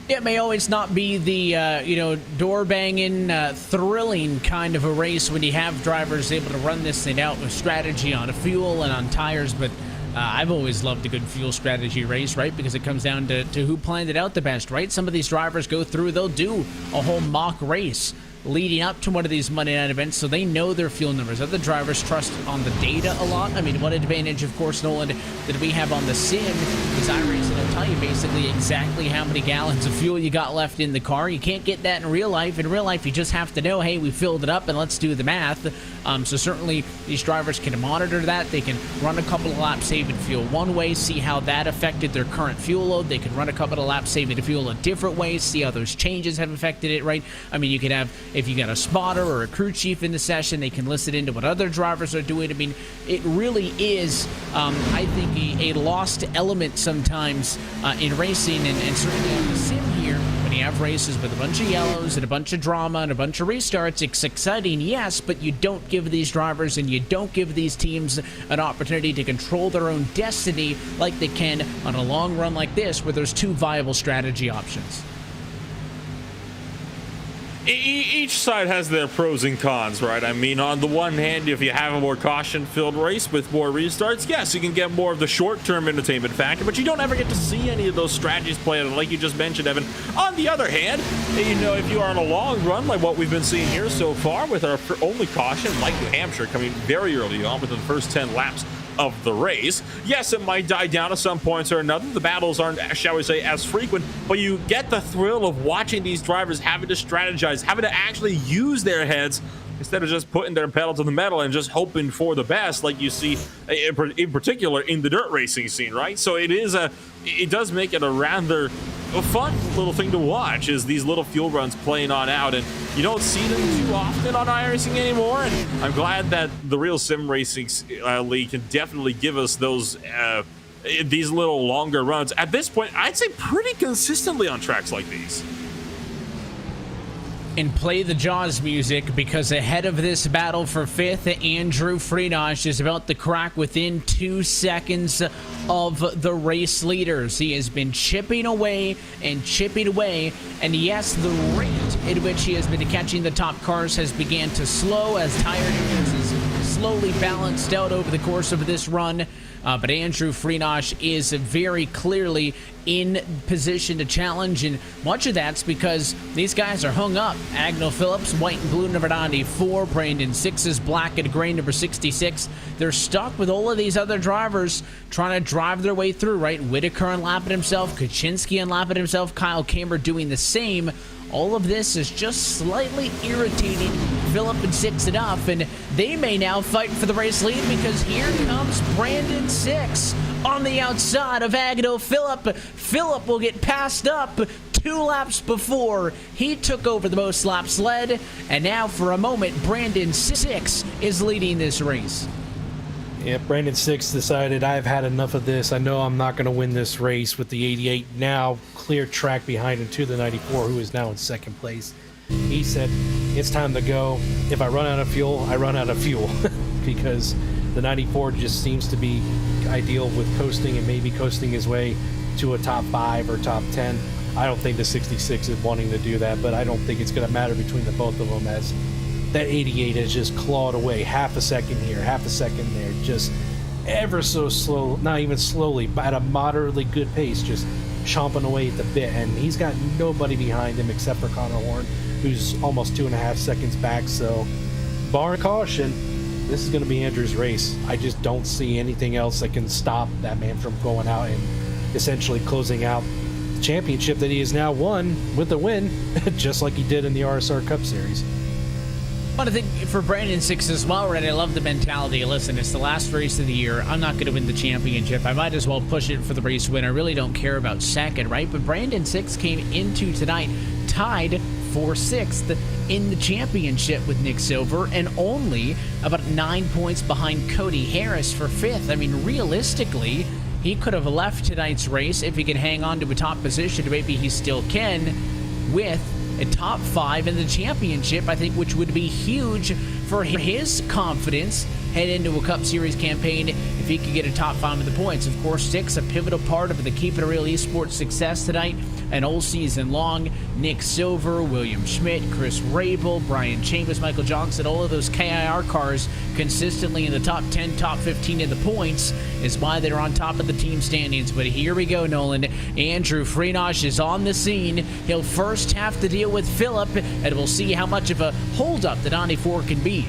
It may always not be the, door-banging, thrilling kind of a race when you have drivers able to run this thing out with strategy on fuel and on tires, but I've always loved a good fuel strategy race, right? Because it comes down to who planned it out the best, right? Some of these drivers go through, they'll do a whole mock race leading up to one of these Monday night events, so they know their fuel numbers. Other drivers trust on the data a lot. I mean, one advantage, of course, Nolan, that we have on the sim is iRacing will tell you basically exactly how many gallons of fuel you got left in the car. You can't get that in real life. In real life, you just have to know, hey, we filled it up and let's do the math. So certainly these drivers can monitor that. They can run a couple of laps saving fuel one way, see how that affected their current fuel load. They can run a couple of laps saving fuel a different way, see how those changes have affected it, right? I mean, you could have, if you got a spotter or a crew chief in the session, they can listen into what other drivers are doing. I mean, it really is, I think, a lost element sometimes in racing, and certainly on the sim here, when you have races with a bunch of yellows and a bunch of drama and a bunch of restarts, it's exciting, yes, but you don't give these drivers and you don't give these teams an opportunity to control their own destiny like they can on a long run like this, where there's two viable strategy options. Each side has their pros and cons, right? I mean, on the one hand, if you have a more caution-filled race with more restarts, yes, you can get more of the short-term entertainment factor, but you don't ever get to see any of those strategies played out, like you just mentioned, Evan. On the other hand, if you are on a long run, like what we've been seeing here so far with our only caution, like New Hampshire, coming very early on within the first 10 laps of the race. Yes, it might die down at some points or another. The battles aren't, shall we say, as frequent, but you get the thrill of watching these drivers having to strategize, having to actually use their heads instead of just putting their pedal to the metal and just hoping for the best, like you see in particular in the dirt racing scene, right? So it does make it a rather fun little thing to watch, is these little fuel runs playing on out, and you don't see them too often on iRacing anymore. And I'm glad that the Real Sim Racing League can definitely give us those these little longer runs. At this point, I'd say pretty consistently on tracks like these. And play the Jaws music, because ahead of this battle for fifth, Andrew Friedosh is about to crack within 2 seconds of the race leaders. He has been chipping away, and yes, the rate at which he has been catching the top cars has began to slow as tire damage is slowly balanced out over the course of this run. But Andrew Friedosh is very clearly in position to challenge, and much of that's because these guys are hung up. Agnell Phillips, white and blue, number 94. Brandon Six is black and gray, number 66. They're stuck with all of these other drivers trying to drive their way through, right? Whitaker unlapping himself, Kaczynski unlapping himself, Kyle Kamer doing the same. All of this is just slightly irritating Phillip and Six enough, and they may now fight for the race lead, because here comes Brandon Six on the outside of Agnell Phillip. Phillip will get passed up 2 laps before he took over the most laps led, and now for a moment Brandon Six is leading this race. Yeah, Brandon Six decided, I've had enough of this. I know I'm not going to win this race with the 88. Now clear track behind him to the 94, who is now in second place. He said, it's time to go. If I run out of fuel, I run out of fuel. Because the 94 just seems to be ideal with coasting, and maybe coasting his way to a top 5 or top 10. I don't think the 66 is wanting to do that, but I don't think it's going to matter between the both of them, as that 88 has just clawed away half a second here, half a second there, just ever so slow, not even slowly, but at a moderately good pace, just chomping away at the bit. And he's got nobody behind him except for Connor Horn, who's almost 2.5 seconds back. So, barring caution, this is going to be Andrew's race. I just don't see anything else that can stop that man from going out and essentially closing out the championship that he has now won with a win, just like he did in the RSR Cup Series. But I think for Brandon Six as well, right, I love the mentality. Listen, it's the last race of the year. I'm not going to win the championship. I might as well push it for the race win. I really don't care about second, right? But Brandon Six came into tonight tied for 6th in the championship with Nick Silver and only about 9 points behind Cody Harris for 5th. I mean, realistically, he could have left tonight's race if he could hang on to a top position. Maybe he still can with a top 5 in the championship, I think, which would be huge for his confidence head into a Cup Series campaign if he could get a top 5 of the points. Of course, 6, a pivotal part of the Keep It Real Esports success tonight and all season long. Nick Silver, William Schmidt, Chris Rabel, Brian Chambers, Michael Johnson, all of those KIR cars consistently in the top 10, top 15 in the points is why they're on top of the team standings. But here we go, Nolan. Andrew Freenach is on the scene. He'll first have to deal with Phillip, and we'll see how much of a holdup the 94 can be.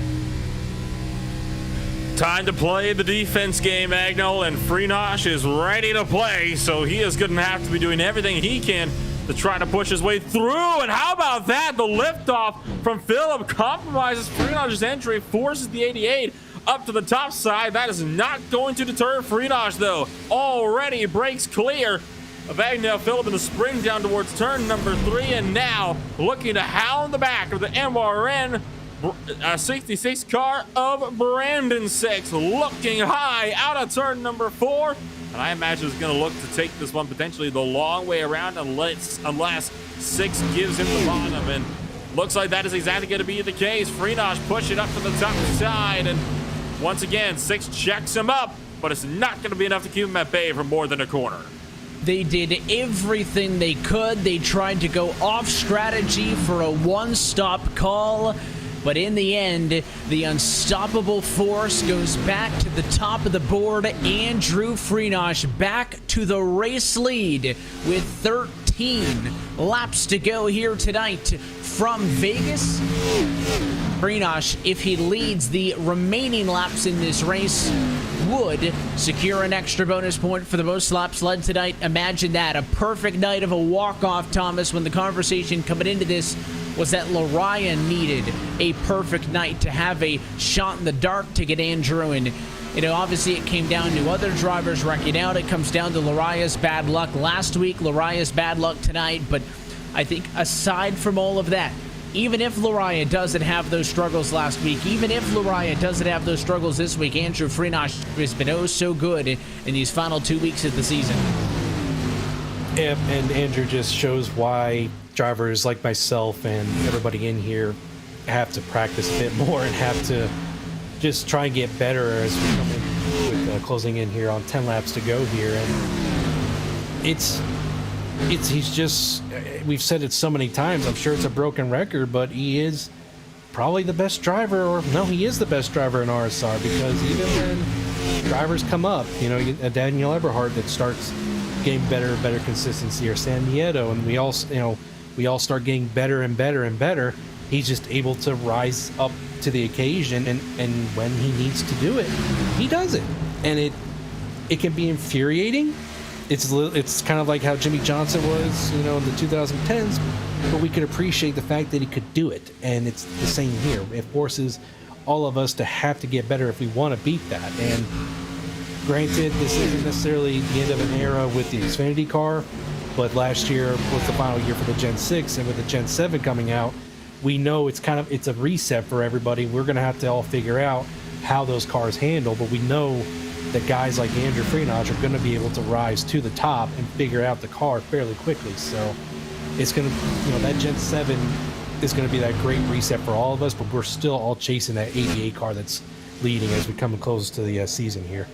Time to play the defense game, Agnell, and Freenach is ready to play, so he is going to have to be doing everything he can to try to push his way through. And how about that? The liftoff from Phillip compromises Freenach's entry, forces the 88 up to the top side. That is not going to deter Freenach, though. Already breaks clear of Agnell Phillip in the sprint down towards turn number 3, and now looking to hound the back of the MRN 66 car of Brandon 6, looking high out of turn number 4, and I imagine he's going to look to take this one potentially the long way around unless 6 gives him the bottom, and looks like that is exactly going to be the case. Freenach push it up to the top side, and once again 6 checks him up, but it's not going to be enough to keep him at bay for more than a corner. They did everything they could. They tried to go off strategy for a one-stop call, but in the end, the unstoppable force goes back to the top of the board. Andrew Freenach back to the race lead with 13 laps to go here tonight from Vegas. Freenach, if he leads the remaining laps in this race, would secure an extra bonus point for the most laps led tonight. Imagine that, a perfect night of a walk-off, Thomas, when the conversation coming into this was that Lariah needed a perfect night to have a shot in the dark to get Andrew. And, you know, obviously it came down to other drivers wrecking out. It comes down to Lariah's bad luck last week, Lariah's bad luck tonight. But I think aside from all of that, even if Lariah doesn't have those struggles last week, even if Lariah doesn't have those struggles this week, Andrew Freenach has been oh so good in these final 2 weeks of the season. Yeah, and Andrew just shows why drivers like myself and everybody in here have to practice a bit more and have to just try and get better as we come in with closing in here on 10 laps to go here. And he's just, we've said it so many times, I'm sure it's a broken record, but he is probably the best driver, or no, he is the best driver in RSR, because even when drivers come up, you know, Daniel Eberhardt that starts getting better and better consistency, or San Nieto, and we all start getting better and better and better. He's just able to rise up to the occasion, and when he needs to do it, he does it. And it can be infuriating. It's kind of like how Jimmy Johnson was, you know, in the 2010s, but we could appreciate the fact that he could do it. And it's the same here. It forces all of us to have to get better if we want to beat that. And granted, this isn't necessarily the end of an era with the Xfinity car, but last year was the final year for the Gen 6, and with the Gen 7 coming out, we know it's a reset for everybody. We're going to have to all figure out how those cars handle, but we know that guys like Andrew Freenach are going to be able to rise to the top and figure out the car fairly quickly. So it's going to, you know, that Gen 7 is going to be that great reset for all of us, but we're still all chasing that 88 car that's leading as we come close to the season here.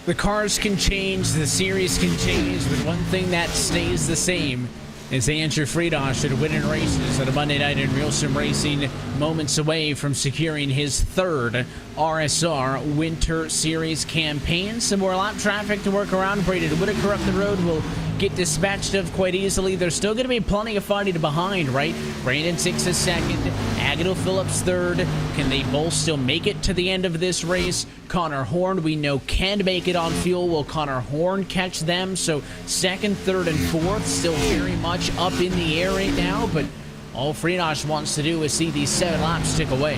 The cars can change, the series can change, but one thing that stays the same is Andrew Freenach winning races at a Monday night in RealSimRacing, moments away from securing his third RSR Winter Series campaign. Some more lap traffic to work around. Braden Whitaker up the road will get dispatched of quite easily. There's still going to be plenty of fighting behind, right? Brandon 6 is second, Agnell Phillips third. Can they both still make it to the end of this race? Connor Horn, we know, can make it on fuel. Will Connor Horn catch them? So second, third, and fourth still very much up in the air right now, but all Freenach wants to do is see these 7 laps tick away.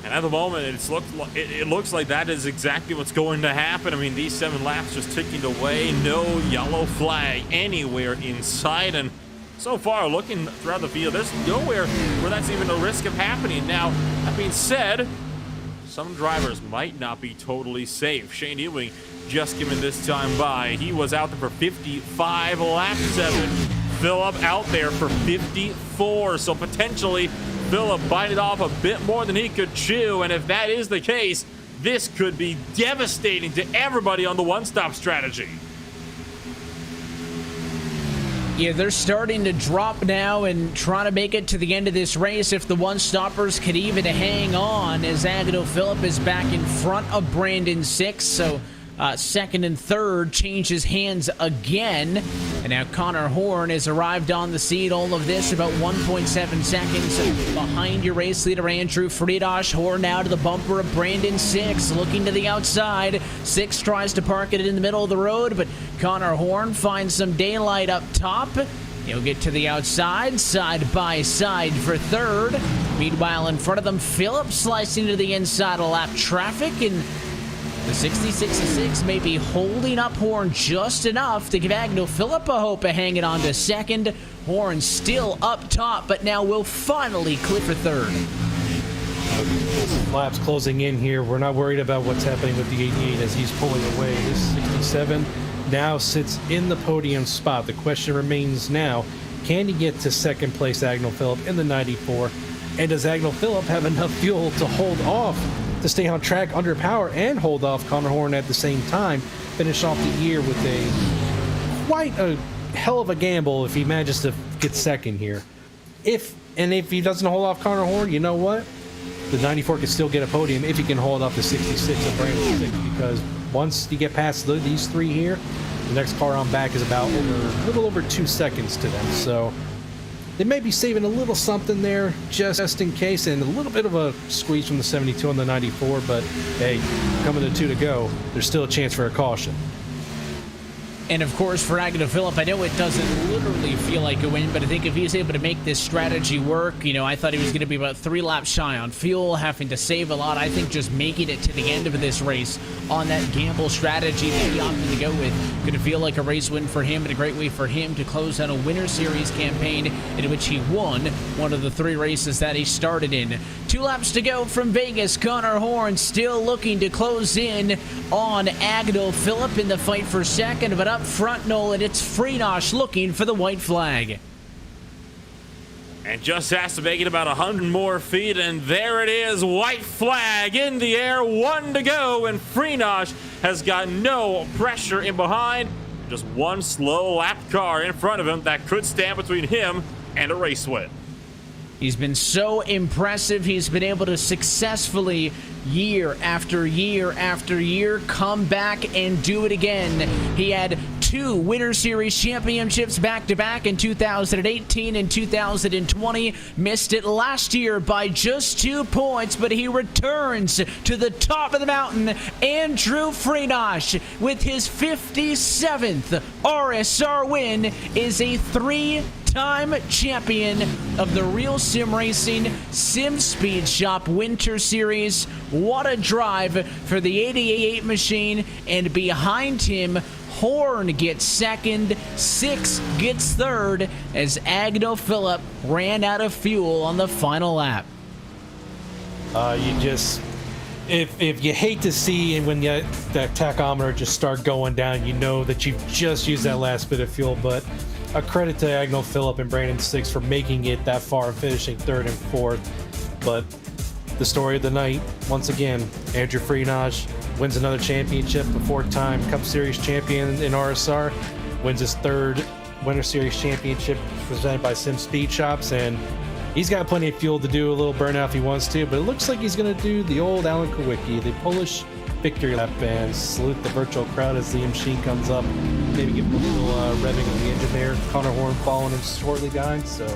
And at the moment, it looks like that is exactly what's going to happen. I mean, these 7 laps just ticking away. No yellow flag anywhere inside. And so far, looking throughout the field, there's nowhere where that's even a risk of happening. Now, that being said, some drivers might not be totally safe. Shane Ewing just given this time by. He was out there for 55 lap 7. Phillip out there for 54. So potentially Phillip biting off a bit more than he could chew. And if that is the case, this could be devastating to everybody on the one-stop strategy. Yeah, they're starting to drop now and try to make it to the end of this race if the one-stoppers could even hang on, as Agnew Phillip is back in front of Brandon 6. So second and third changes hands again. And now Connor Horn has arrived on the scene. All of this about 1.7 seconds behind your race leader, Andrew Friedrich. Horn now to the bumper of Brandon 6, looking to the outside. 6 tries to park it in the middle of the road, but Connor Horn finds some daylight up top. He'll get to the outside, side by side for third. Meanwhile, in front of them, Phillip slicing to the inside of lap traffic, and the 66-6 may be holding up Horn just enough to give Agnew Phillip a hope of hanging on to second. Horn still up top, but now will finally clip for third. Laps closing in here. We're not worried about what's happening with the 88 as he's pulling away. This 67 now sits in the podium spot. The question remains now, can he get to second place Agnew Phillip in the 94? And does Agnew Phillip have enough fuel to hold off, to stay on track under power and hold off Connor Horn at the same time, finish off the year with quite a hell of a gamble if he manages to get second here. If he doesn't hold off Connor Horn, you know what? The 94 can still get a podium if he can hold off the 66 of Brandon 6, because once you get past these 3 here, the next car on back is about a little over 2 seconds to them. So they may be saving a little something there just in case, and a little bit of a squeeze from the 72 on the 94, but hey, coming to 2 to go, there's still a chance for a caution. And of course, for Agnew Phillip, I know it doesn't literally feel like a win, but I think if he's able to make this strategy work, you know, I thought he was going to be about 3 laps shy on fuel, having to save a lot. I think just making it to the end of this race on that gamble strategy that he opted to go with going to feel like a race win for him, and a great way for him to close out a Winter Series campaign in which he won one of the 3 races that he started in. 2 laps to go from Vegas. Connor Horn still looking to close in on Agnew Phillip in the fight for second, but up front, Nolan, it's Friedrich looking for the white flag. And just has to make it about 100 more feet, and there it is, white flag in the air, 1 to go, and Friedrich has got no pressure in behind, just one slow lap car in front of him that could stand between him and a race win. He's been so impressive. He's been able to successfully, year after year after year, come back and do it again. He had 2 Winter Series championships back-to-back in 2018 and 2020. Missed it last year by just 2 points, but he returns to the top of the mountain. Andrew Friedrich, with his 57th RSR win, is a 3-time champion of the RealSimRacing Sim Speed Shop Winter Series. What a drive for the 88 machine, and behind him, Horn gets second, 6 gets third, as Agnew Phillip ran out of fuel on the final lap. If you hate to see, and when that tachometer just start going down, you know that you've just used that last bit of fuel. But a credit to Agnew Phillip and Brandon 6 for making it that far and finishing 3rd and 4th. But the story of the night, once again, Andrew Friedrich wins another championship, a 4-time Cup Series champion in RSR, wins his 3rd Winter Series championship presented by Sim Speed Shops, and he's got plenty of fuel to do a little burnout if he wants to, but it looks like he's going to do the old Alan Kowicki, the Polish victory lap, and salute the virtual crowd as the machine comes up, maybe give him a little revving of the engine there. Connor Horn following him shortly behind, so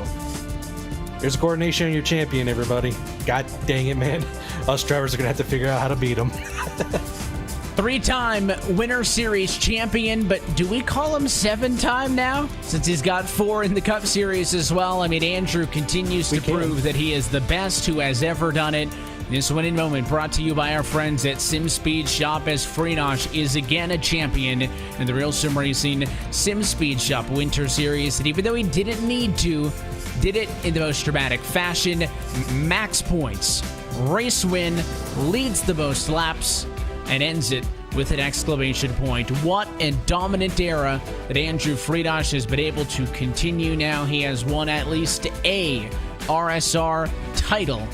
here's a coordination on your champion, everybody. God dang it, man. Us drivers are going to have to figure out how to beat him. 3-time Winter Series champion, but do we call him 7-time now? Since he's got 4 in the Cup Series as well. I mean, Andrew continues to prove that he is the best who has ever done it. This winning moment brought to you by our friends at SimSpeed Shop, as Freenosh is again a champion in the Real Sim Racing SimSpeed Shop Winter Series. And even though he didn't need to, did it in the most dramatic fashion. Max points, race win, leads the most laps, and ends it with an exclamation point. What a dominant era that Andrew Freenosh has been able to continue now. He has won at least a RSR title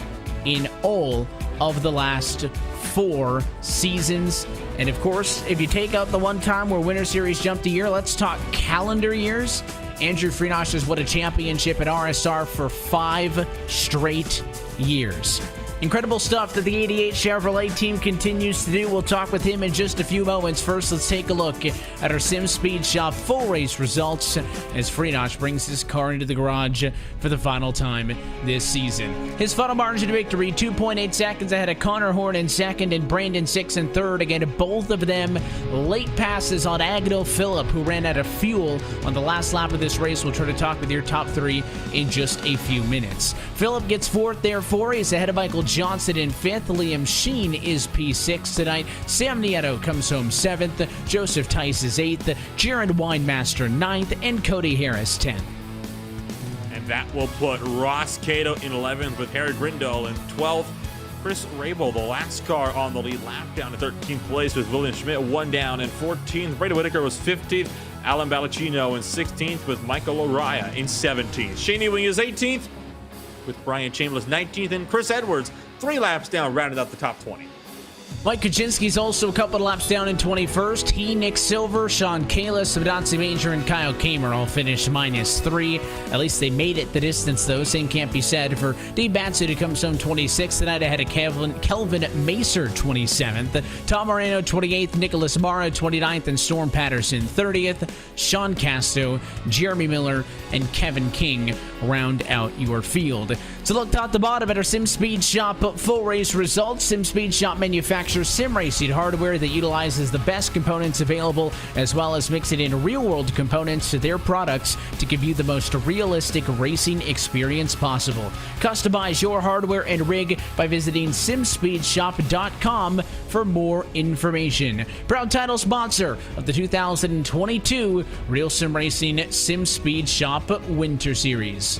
in all of the last 4 seasons. And of course, if you take out the one time where Winter Series jumped a year, let's talk calendar years. Andrew Freenosh has won a championship at RSR for 5 straight years. Incredible stuff that the 88 Chevrolet team continues to do. We'll talk with him in just a few moments. First, let's take a look at our SimSpeed Shop full race results as Freenosh brings his car into the garage for the final time this season. His final margin of victory, 2.8 seconds ahead of Connor Horn in second and Brandon Six in third. Again, both of them late passes on Agno Phillip, who ran out of fuel on the last lap of this race. We'll try to talk with your top 3 in just a few minutes. Phillip gets fourth, therefore. He's ahead of Michael Johnson in 5th. Liam Sheen is P6 tonight. Sam Nieto comes home 7th. Joseph Tice is 8th. Jaron Winemaster 9th. And Cody Harris 10th. And that will put Ross Cato in 11th with Harry Grindle in 12th. Chris Rabel, the last car on the lead lap, down to 13th place with William Schmidt, 1 down in 14th. Brady Whitaker was 15th. Alan Ballacino in 16th with Michael Araya in 17th. Shane Ewing is 18th with Brian Chambliss 19th, and Chris Edwards 3 laps down, rounding out the top 20. Mike Kaczynski's also a couple of laps down in 21st. He, Nick Silver, Sean Kalis, Sabadansi Major, and Kyle Kamer all finished -3. At least they made it the distance, though. Same can't be said for Dave Batsu, who comes home 26th tonight ahead of Kelvin Macer 27th. Tom Moreno 28th, Nicholas Mara 29th, and Storm Patterson 30th. Sean Casto, Jeremy Miller, and Kevin King round out your field. So look top to bottom at our SimSpeed Shop full race results. SimSpeed Shop manufactures sim racing hardware that utilizes the best components available, as well as mixing in real-world components to their products to give you the most realistic racing experience possible. Customize your hardware and rig by visiting simspeedshop.com for more information. Proud title sponsor of the 2022 Real Sim Racing SimSpeed Shop Winter Series.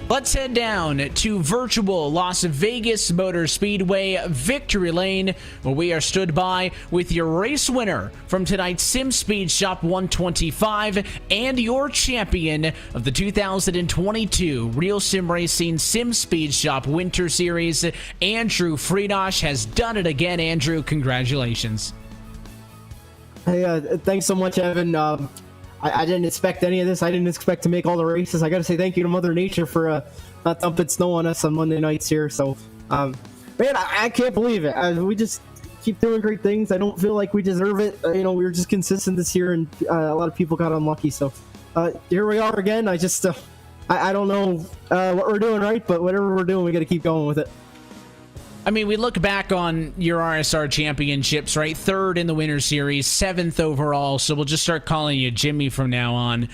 Let's head down to virtual Las Vegas Motor Speedway Victory Lane, where we are stood by with your race winner from tonight's SimSpeed Shop 125 and your champion of the 2022 Real Sim Racing SimSpeed Shop Winter Series. Andrew Freenosh has done it again. Andrew, congratulations. Hey, thanks so much, Evan. I didn't expect any of this. I didn't expect to make all the races. I got to say thank you to Mother Nature for not dumping snow on us on Monday nights here. So, man, I can't believe it. We just keep doing great things. I don't feel like we deserve it. We were just consistent this year, and a lot of people got unlucky. So, here we are again. I just, I don't know what we're doing right, but whatever we're doing, we got to keep going with it. I mean, we look back on your RSR championships, right? 3rd in the Winter Series, 7th overall, so we'll just start calling you Jimmy from now on.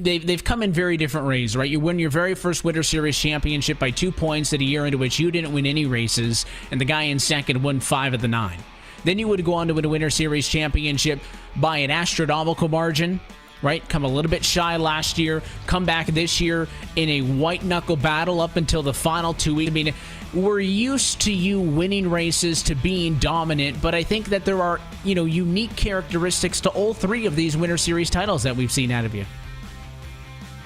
They've come in very different ways, right? You win your very first Winter Series championship by 2 points at a year into which you didn't win any races, and the guy in second won 5 of the 9. Then you would go on to win a Winter Series championship by an astronomical margin, right? Come a little bit shy last year, come back this year in a white-knuckle battle up until the final 2 weeks. I mean, we're used to you winning races, to being dominant, but I think that there are, unique characteristics to all 3 of these Winter Series titles that we've seen out of you.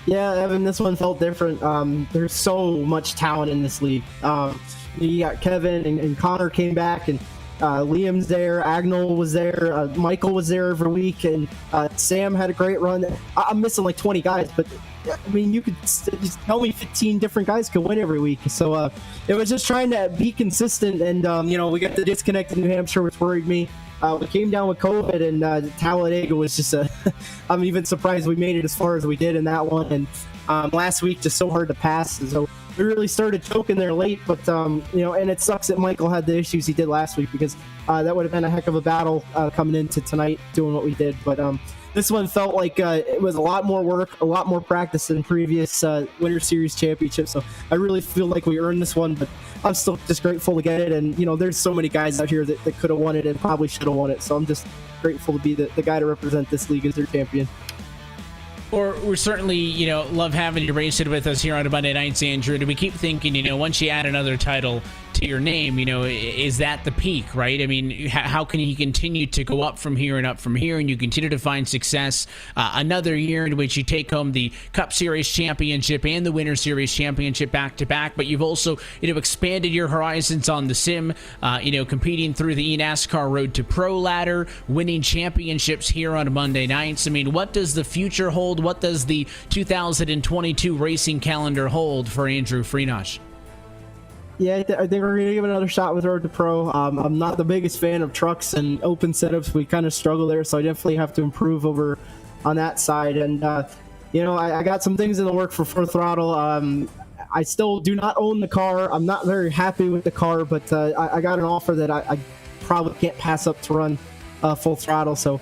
Yeah, Evan, this one felt different. There's so much talent in this league. You got Kevin and Connor came back, and Liam's there, Agnell was there, Michael was there every week, and Sam had a great run. I'm missing like 20 guys, but I mean, you could just tell me 15 different guys could win every week. So it was just trying to be consistent, and we got the disconnect in New Hampshire, which worried me. We came down with COVID, and Talladega was just I'm even surprised we made it as far as we did in that one. And last week, just so hard to pass. And so we really started choking there late, but and it sucks that Michael had the issues he did last week, because that would have been a heck of a battle coming into tonight doing what we did. But this one felt like it was a lot more work, a lot more practice than previous Winter Series championships. So I really feel like we earned this one, but I'm still just grateful to get it. And, you know, there's so many guys out here that could have won it and probably should have won it. So I'm just grateful to be the guy to represent this league as their champion. Or we're certainly, you know, love having you race it with us here on Monday Nights, Andrew. And we keep thinking, you know, once you add another title to your name, you know, is that the peak, right? I mean, how can you continue to go up from here and up from here, and you continue to find success? Another year in which you take home the Cup Series championship and the Winter Series championship back to back, but you've also, you know, expanded your horizons on the sim, you know, competing through the NASCAR Road to Pro ladder, winning championships here on Monday nights. I mean, what does the future hold? What does the 2022 racing calendar hold for Andrew Freenosh? Yeah, I think we're going to give it another shot with Road to Pro. I'm not the biggest fan of trucks and open setups. We kind of struggle there, so I definitely have to improve over on that side. And, you know, I got some things in the work for Full Throttle. I still do not own the car. I'm not very happy with the car, but I got an offer that I probably can't pass up to run Full Throttle. So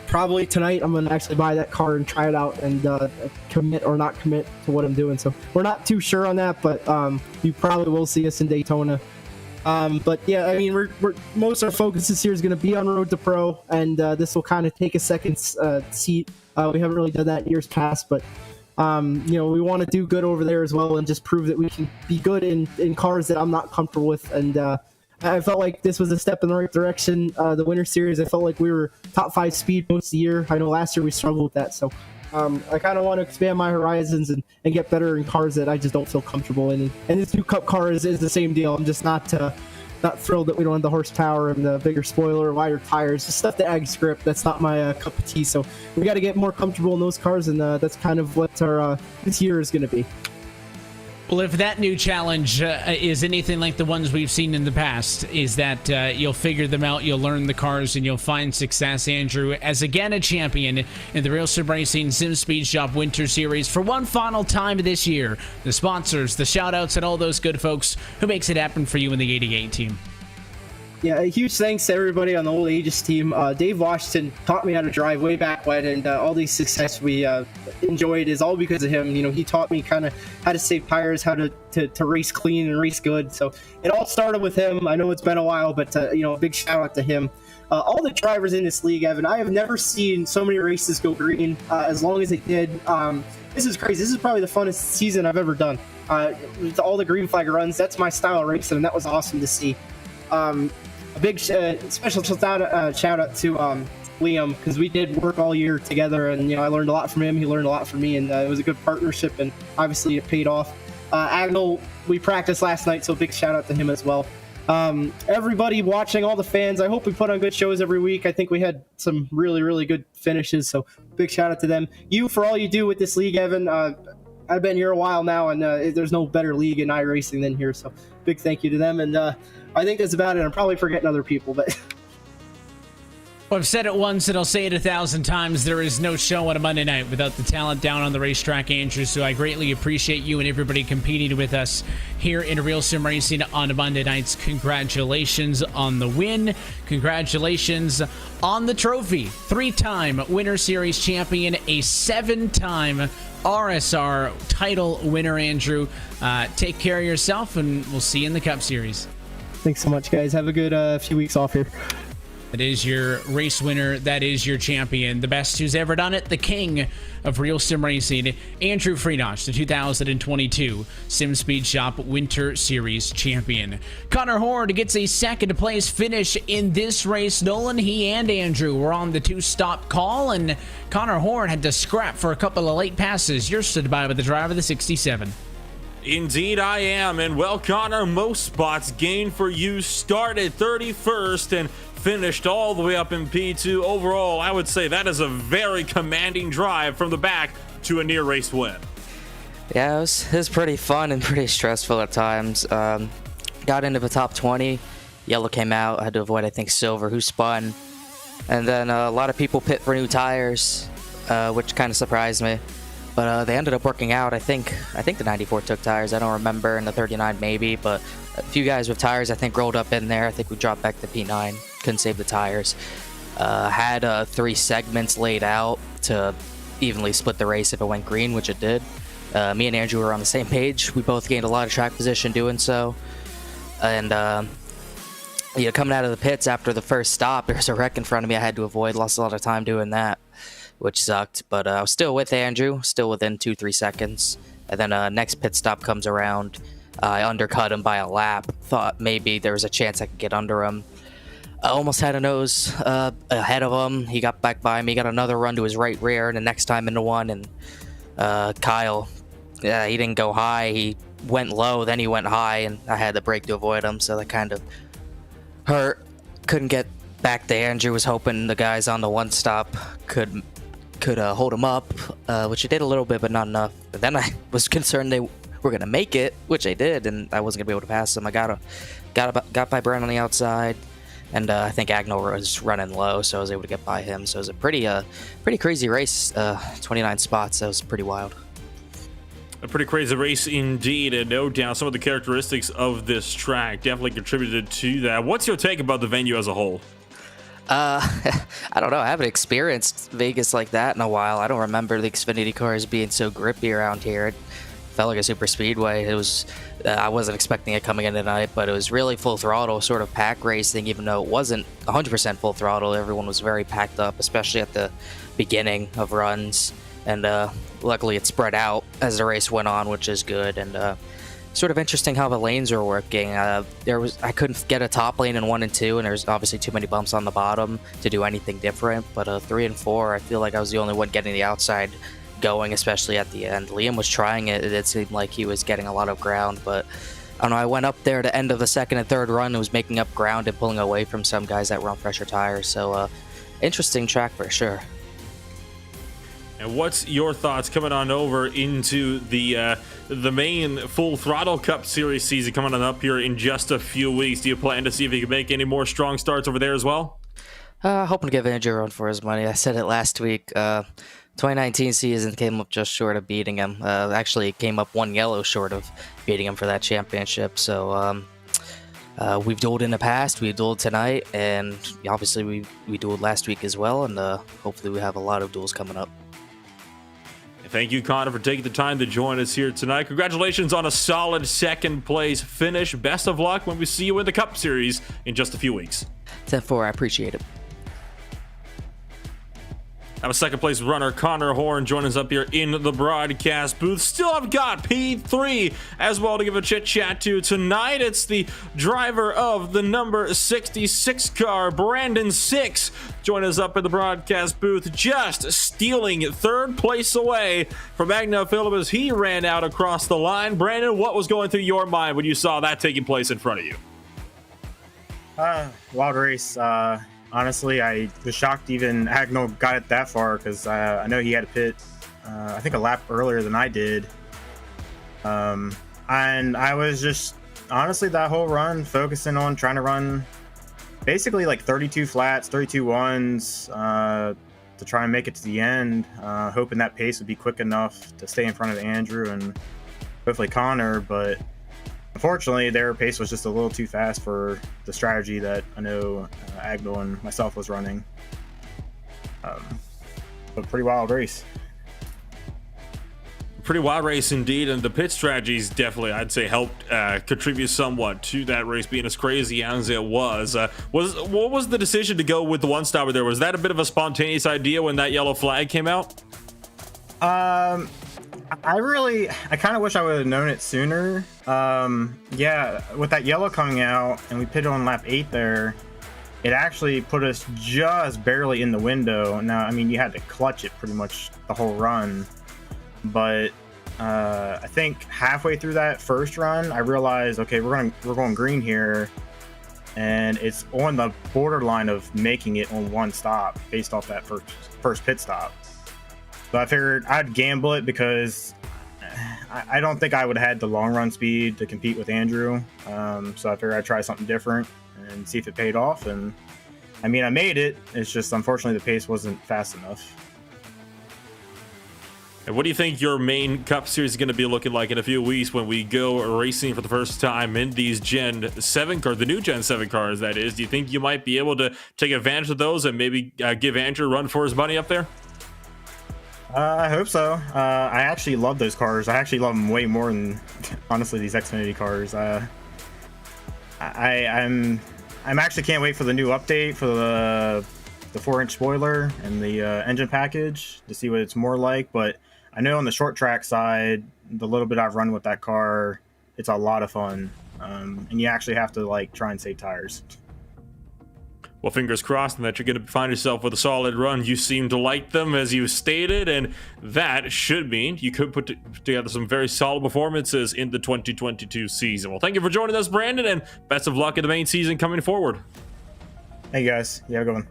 probably tonight I'm gonna actually buy that car and try it out and commit or not commit to what I'm doing. So we're not too sure on that, but you probably will see us in Daytona. But yeah, I mean, we're most of our focus this year is going to be on Road to Pro, and this will kind of take a second seat. We haven't really done that in years past, but you know, we want to do good over there as well and just prove that we can be good in cars that I'm not comfortable with. And I felt like this was a step in the right direction. The Winter Series, I felt like we were top 5 speed most of the year. I know last year we struggled with that, so I kind of want to expand my horizons and get better in cars that I just don't feel comfortable in. And this new Cup car is the same deal. I'm just not thrilled that we don't have the horsepower and the bigger spoiler, wider tires, the stuff that adds grip. That's not my cup of tea. So we got to get more comfortable in those cars, and that's kind of what our this year is going to be. Well, if that new challenge is anything like the ones we've seen in the past, is that you'll figure them out, you'll learn the cars, and you'll find success, Andrew, as again a champion in the RealSimRacing Sim Speed Shop Winter Series for one final time this year. The sponsors, the shout-outs, and all those good folks who makes it happen for you in the 88 team. Yeah, a huge thanks to everybody on the Old Aegis team. Dave Washington taught me how to drive way back when, and all these success we enjoyed is all because of him. You know, he taught me kind of how to save tires, how to race clean and race good. So it all started with him. I know it's been a while, but you know, a big shout out to him. All the drivers in this league, Evan, I have never seen so many races go green as long as it did. This is crazy. This is probably the funnest season I've ever done. With all the green flag runs, that's my style of racing, and that was awesome to see. A big special shout out to Liam, because we did work all year together, and you know, I learned a lot from him. He learned a lot from me, and it was a good partnership, and obviously it paid off. Agnell, we practiced last night, so big shout out to him as well. Everybody watching, all the fans, I hope we put on good shows every week. I think we had some really, really good finishes, so big shout out to them. You, for all you do with this league, Evan. I've been here a while now, and there's no better league in iRacing than here, so big thank you to them. And I think that's about it. I'm probably forgetting other people, but Well, I've said it once and I'll say it 1,000 times. There is no show on a Monday night without the talent down on the racetrack, Andrew. So I greatly appreciate you and everybody competing with us here in RealSimRacing on Monday nights. Congratulations on the win. Congratulations on the trophy. 3-time Winter Series champion, a 7-time RSR title winner, Andrew. Take care of yourself, and we'll see you in the Cup Series. Thanks so much, guys. Have a good few weeks off here. That is your race winner. That is your champion. The best who's ever done it. The king of RealSimRacing, Andrew Freenosh, the 2022 Sim Speed Shop Winter Series champion. Connor Horde gets a second place finish in this race. Nolan, he and Andrew were on the 2-stop call, and Connor Horde had to scrap for a couple of late passes. You're stood by with the driver of the 67. Indeed I am, and well, Connor, most spots gained for you. Started 31st and finished all the way up in P2. Overall, I would say that is a very commanding drive from the back to a near race win. Yeah, it was pretty fun and pretty stressful at times. Got into the top 20. Yellow came out. I had to avoid, I think, Silver, who spun. And then a lot of people pit for new tires, which kind of surprised me. But they ended up working out. I think the 94 took tires. I don't remember, and the 39 maybe. But a few guys with tires, I think, rolled up in there. I think we dropped back to P9. Couldn't save the tires. Had 3 segments laid out to evenly split the race if it went green, which it did. Me and Andrew were on the same page. We both gained a lot of track position doing so. And coming out of the pits after the first stop, there's a wreck in front of me I had to avoid. Lost a lot of time doing that, which sucked. But I was still with Andrew, still within 2-3 seconds. And then next pit stop comes around. I undercut him by a lap. Thought maybe there was a chance I could get under him. I almost had a nose ahead of him. He got back by me, got another run to his right rear, and the next time into one. And Kyle, he didn't go high. He went low, then he went high, and I had to brake to avoid him. So that kind of hurt. Couldn't get back to Andrew. Was hoping the guys on the one stop could hold him up, which they did a little bit, but not enough. But then I was concerned they were gonna make it, which they did, and I wasn't gonna be able to pass them. I got by Brent on the outside, and I think Agnell was running low, so I was able to get by him. So it was a pretty crazy race. 29 spots. That was pretty wild. A pretty crazy race indeed, and no doubt some of the characteristics of this track definitely contributed to that. What's your take about the venue as a whole? I don't know. I haven't experienced Vegas like that in a while. I don't remember the Xfinity cars being so grippy around here. It felt like a super speedway. It was. I wasn't expecting it coming in tonight, but it was really full throttle, sort of pack racing, even though it wasn't 100% full throttle. Everyone was very packed up, especially at the beginning of runs. And luckily it spread out as the race went on, which is good. And sort of interesting how the lanes were working. I couldn't get a top lane in 1 and 2, and there's obviously too many bumps on the bottom to do anything different. But 3 and 4, I feel like I was the only one getting the outside going, especially at the end. Liam was trying it. It seemed like he was getting a lot of ground, but I don't know. I went up there to end of the second and third run and was making up ground and pulling away from some guys that were on fresher tires. So interesting track for sure. And what's your thoughts coming on over into the main Full Throttle Cup Series season coming on up here in just a few weeks? Do you plan to see if you can make any more strong starts over there as well? Hoping to give Andrew a run for his money. I said it last week. 2019 season came up just short of beating him. Actually, came up 1 yellow short of beating him for that championship. So we've dueled in the past. We dueled tonight, and obviously we dueled last week as well. And hopefully we have a lot of duels coming up. Thank you, Connor, for taking the time to join us here tonight. Congratulations on a solid second place finish. Best of luck when we see you in the Cup Series in just a few weeks. 10-4, I appreciate it. Have a second place runner, Connor Horn, joining us up here in the broadcast booth. Still have got P3 as well to give a chit chat to tonight. It's the driver of the number 66 car, Brandon Six, joining us up in the broadcast booth, just stealing third place away from Agnell Phillip as he ran out across the line. Brandon, what was going through your mind when you saw that taking place in front of you? Wild race. Honestly, I was shocked even Agnell got it that far because I know he had to pit, I think, a lap earlier than I did. And I was just, honestly, that whole run focusing on trying to run basically like 32 flats, 32 ones to try and make it to the end, hoping that pace would be quick enough to stay in front of Andrew and hopefully Connor. But unfortunately, their pace was just a little too fast for the strategy that I know Agnell and myself was running. But pretty wild race. Pretty wild race indeed, and the pit strategies definitely, I'd say, helped contribute somewhat to that race being as crazy as it was. What was the decision to go with the one stopper there? Was that a bit of a spontaneous idea when that yellow flag came out? I kind of wish I would have known it sooner. Yeah, with that yellow coming out and we pitted on lap 8 there, it actually put us just barely in the window. Now, I mean, you had to clutch it pretty much the whole run, but I think halfway through that first run, I realized, okay, we're going green here, and it's on the borderline of making it on one stop based off that first pit stop. So I figured I'd gamble it because I don't think I would have had the long run speed to compete with Andrew. So I figured I'd try something different and see if it paid off. And I mean, I made it. It's just, unfortunately, the pace wasn't fast enough. And what do you think your main Cup Series is going to be looking like in a few weeks when we go racing for the first time in these Gen 7 cars, the new Gen 7 cars, that is? Do you think you might be able to take advantage of those and maybe give Andrew a run for his money up there? I hope so. I actually love those cars. I actually love them way more than, honestly, these Xfinity cars. I'm actually can't wait for the new update for the 4-inch spoiler and the engine package to see what it's more like. But I know on the short track side, the little bit I've run with that car, it's a lot of fun. And you actually have to like try and save tires. Well, fingers crossed that you're going to find yourself with a solid run. You seem to like them, as you stated, and that should mean you could put together some very solid performances in the 2022 season. Well, thank you for joining us, Brandon, and best of luck in the main season coming forward. Hey, guys. You have a good one.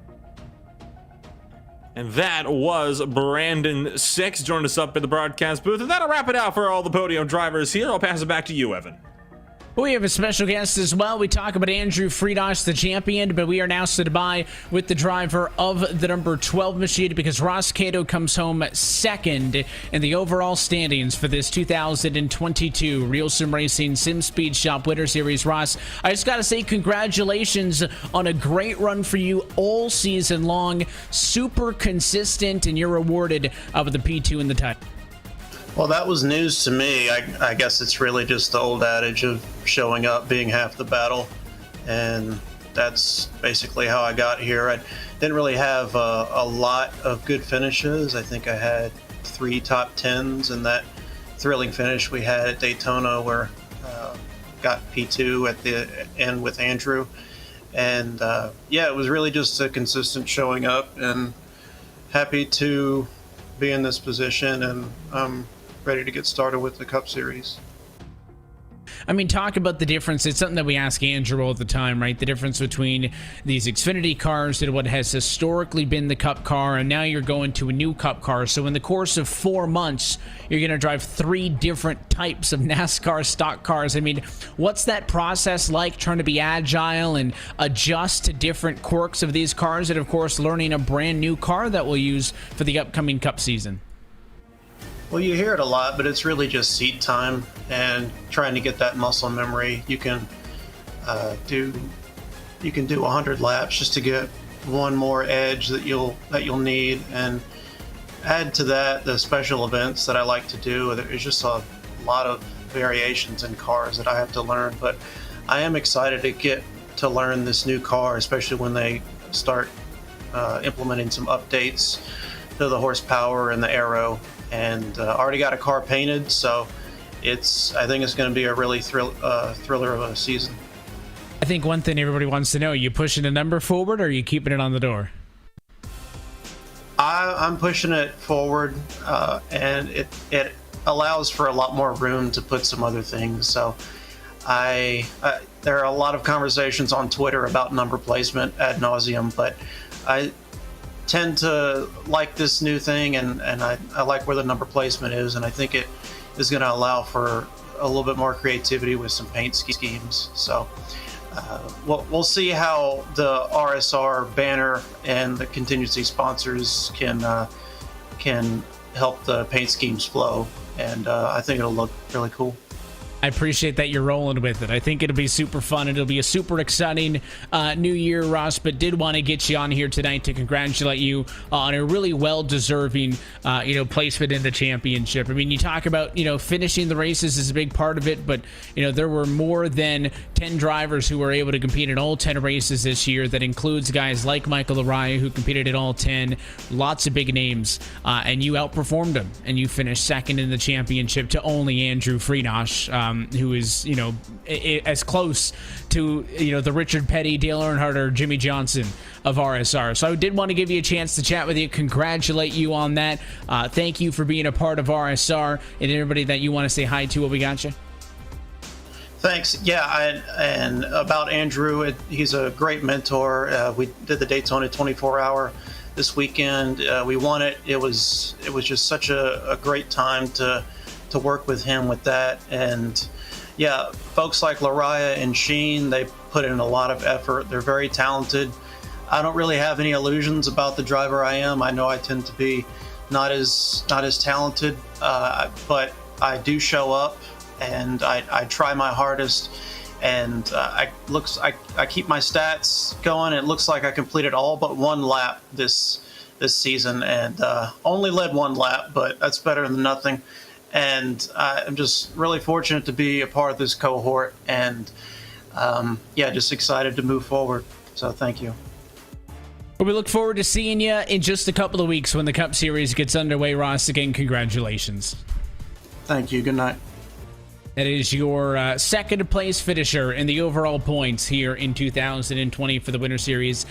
And that was Brandon Six joining us up in the broadcast booth. And that'll wrap it out for all the podium drivers here. I'll pass it back to you, Evan. We have a special guest as well. We talk about Andrew Friedrich, the champion, but we are now stood by with the driver of the number 12 machine because Ross Cato comes home second in the overall standings for this 2022 RealSimRacing Sim Speed Shop Winter Series. Ross, I just got to say congratulations on a great run for you all season long. Super consistent, and you're rewarded with the P2 in the title. Well, that was news to me. I guess it's really just the old adage of showing up being half the battle, and that's basically how I got here. I didn't really have a lot of good finishes. I think I had 3 top 10s in that thrilling finish we had at Daytona where got P2 at the end with Andrew. And yeah, it was really just a consistent showing up, and happy to be in this position, and ready to get started with the Cup Series. I mean, talk about the difference. It's something that we ask Andrew all the time, right? The difference between these Xfinity cars and what has historically been the Cup car, and now you're going to a new Cup car. So in the course of 4 months, you're going to drive 3 different types of NASCAR stock cars. I mean, what's that process like, trying to be agile and adjust to different quirks of these cars, and of course, learning a brand new car that we'll use for the upcoming Cup season? Well, you hear it a lot, but it's really just seat time and trying to get that muscle memory. You can do 100 laps just to get one more edge that you'll need, and add to that the special events that I like to do. There's just a lot of variations in cars that I have to learn, but I am excited to get to learn this new car, especially when they start implementing some updates to the horsepower and the aero. And already got a car painted, so I think it's going to be a really thriller of a season. I think one thing everybody wants to know, are you pushing a number forward, or are you keeping it on the door? I'm pushing it forward, and it allows for a lot more room to put some other things. So there are a lot of conversations on Twitter about number placement ad nauseum, but I tend to like this new thing, and I like where the number placement is, and I think it is going to allow for a little bit more creativity with some paint schemes. So we'll see how the RSR banner and the contingency sponsors can help the paint schemes flow, and I think it'll look really cool. I appreciate that you're rolling with it. I think it'll be super fun. It'll be a super exciting new year, Ross, but did want to get you on here tonight to congratulate you on a really well-deserving placement in the championship. I mean, you talk about, finishing the races is a big part of it, but, there were more than 10 drivers who were able to compete in all 10 races this year. That includes guys like Michael Araya, who competed in all 10, lots of big names, and you outperformed them, and you finished second in the championship to only Andrew Friedrich, who is, as close to, the Richard Petty, Dale Earnhardt, or Jimmy Johnson of RSR. So I did want to give you a chance to chat with you, congratulate you on that. Thank you for being a part of RSR, and everybody that you want to say hi to, what we got you? Thanks. Yeah, and about Andrew, he's a great mentor. We did the Daytona 24-hour this weekend. We won it. It was just such a great time to work with him with that. And yeah, folks like Laraya and Sheen, they put in a lot of effort. They're very talented. I don't really have any illusions about the driver I am. I know I tend to be not as talented, but I do show up, and I try my hardest, and I keep my stats going. It looks like I completed all but one lap this season, and only led one lap, but that's better than nothing. And I'm just really fortunate to be a part of this cohort, and just excited to move forward. So thank you. Well, we look forward to seeing you in just a couple of weeks when the Cup Series gets underway, Ross. Again, congratulations. Thank you. Good night. That is your second place finisher in the overall points here in 2020 for the Winter Series.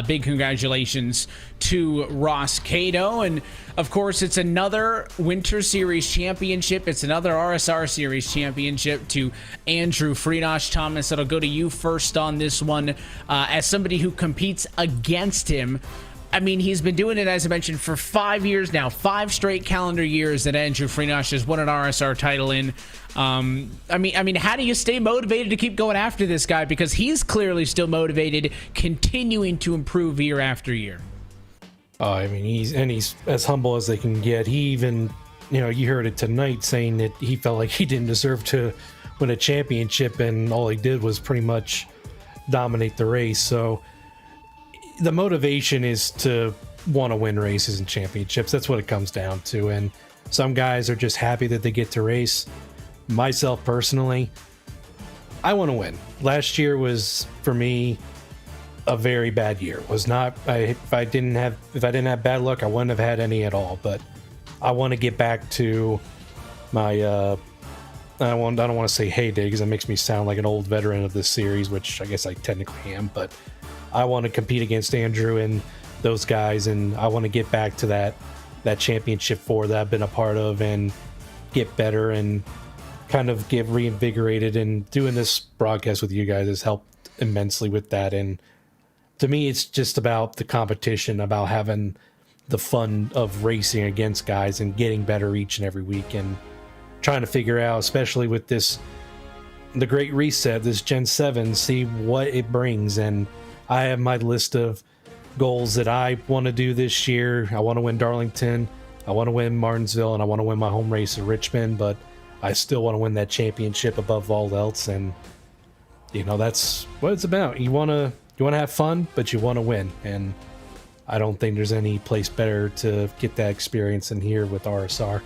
Big congratulations to Ross Cato. And of course, it's another Winter Series championship. It's another RSR Series championship to Andrew Freenosh. Thomas, it'll go to you first on this one. As somebody who competes against him, I mean, he's been doing it, as I mentioned, for 5 years now, 5 straight calendar years that Andrew Freenosh has won an RSR title in. I mean, how do you stay motivated to keep going after this guy? Because he's clearly still motivated, continuing to improve year after year. I mean, he's as humble as they can get. He even, you heard it tonight saying that he felt like he didn't deserve to win a championship, and all he did was pretty much dominate the race. So the motivation is to want to win races and championships. That's what it comes down to. And some guys are just happy that they get to race. Myself personally, I want to win. Last year was, for me, a very bad year. It was not. If I didn't have bad luck, I wouldn't have had any at all. But I want to get back to my. I don't want to say heyday, because it makes me sound like an old veteran of this series, which I guess I technically am. But I want to compete against Andrew and those guys, and I want to get back to that championship 4 that I've been a part of, and get better and kind of get reinvigorated. And doing this broadcast with you guys has helped immensely with that. And to me, it's just about the competition, about having the fun of racing against guys and getting better each and every week, and trying to figure out, especially with the Great Reset, this Gen 7, see what it brings. And I have my list of goals that I want to do this year. I want to win Darlington, I want to win Martinsville, and I want to win my home race at Richmond, but I still want to win that championship above all else. And that's what it's about. You want to have fun, but you want to win, and I don't think there's any place better to get that experience than here with RSR.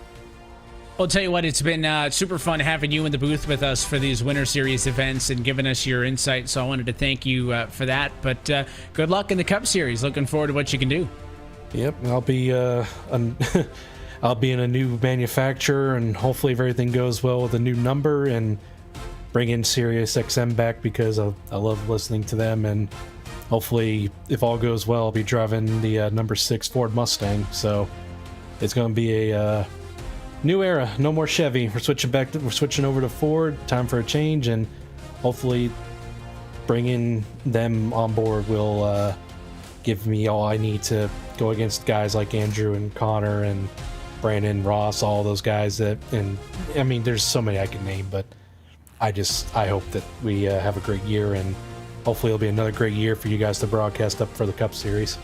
I'll tell you what, it's been super fun having you in the booth with us for these Winter Series events and giving us your insight. So I wanted to thank you for that. But good luck in the Cup Series. Looking forward to what you can do. Yep, I'll be I'll be in a new manufacturer, and hopefully if everything goes well with a new number, and bring in Sirius XM back, because I love listening to them. And hopefully, if all goes well, I'll be driving the number 6 Ford Mustang. So it's going to be a new era. No more Chevy. We're switching over to Ford. Time for a change, and hopefully bringing them on board will give me all I need to go against guys like Andrew and Connor and Brandon Ross, all those guys and I mean, there's so many I can name, but I hope that we have a great year, and hopefully it'll be another great year for you guys to broadcast up for the Cup Series.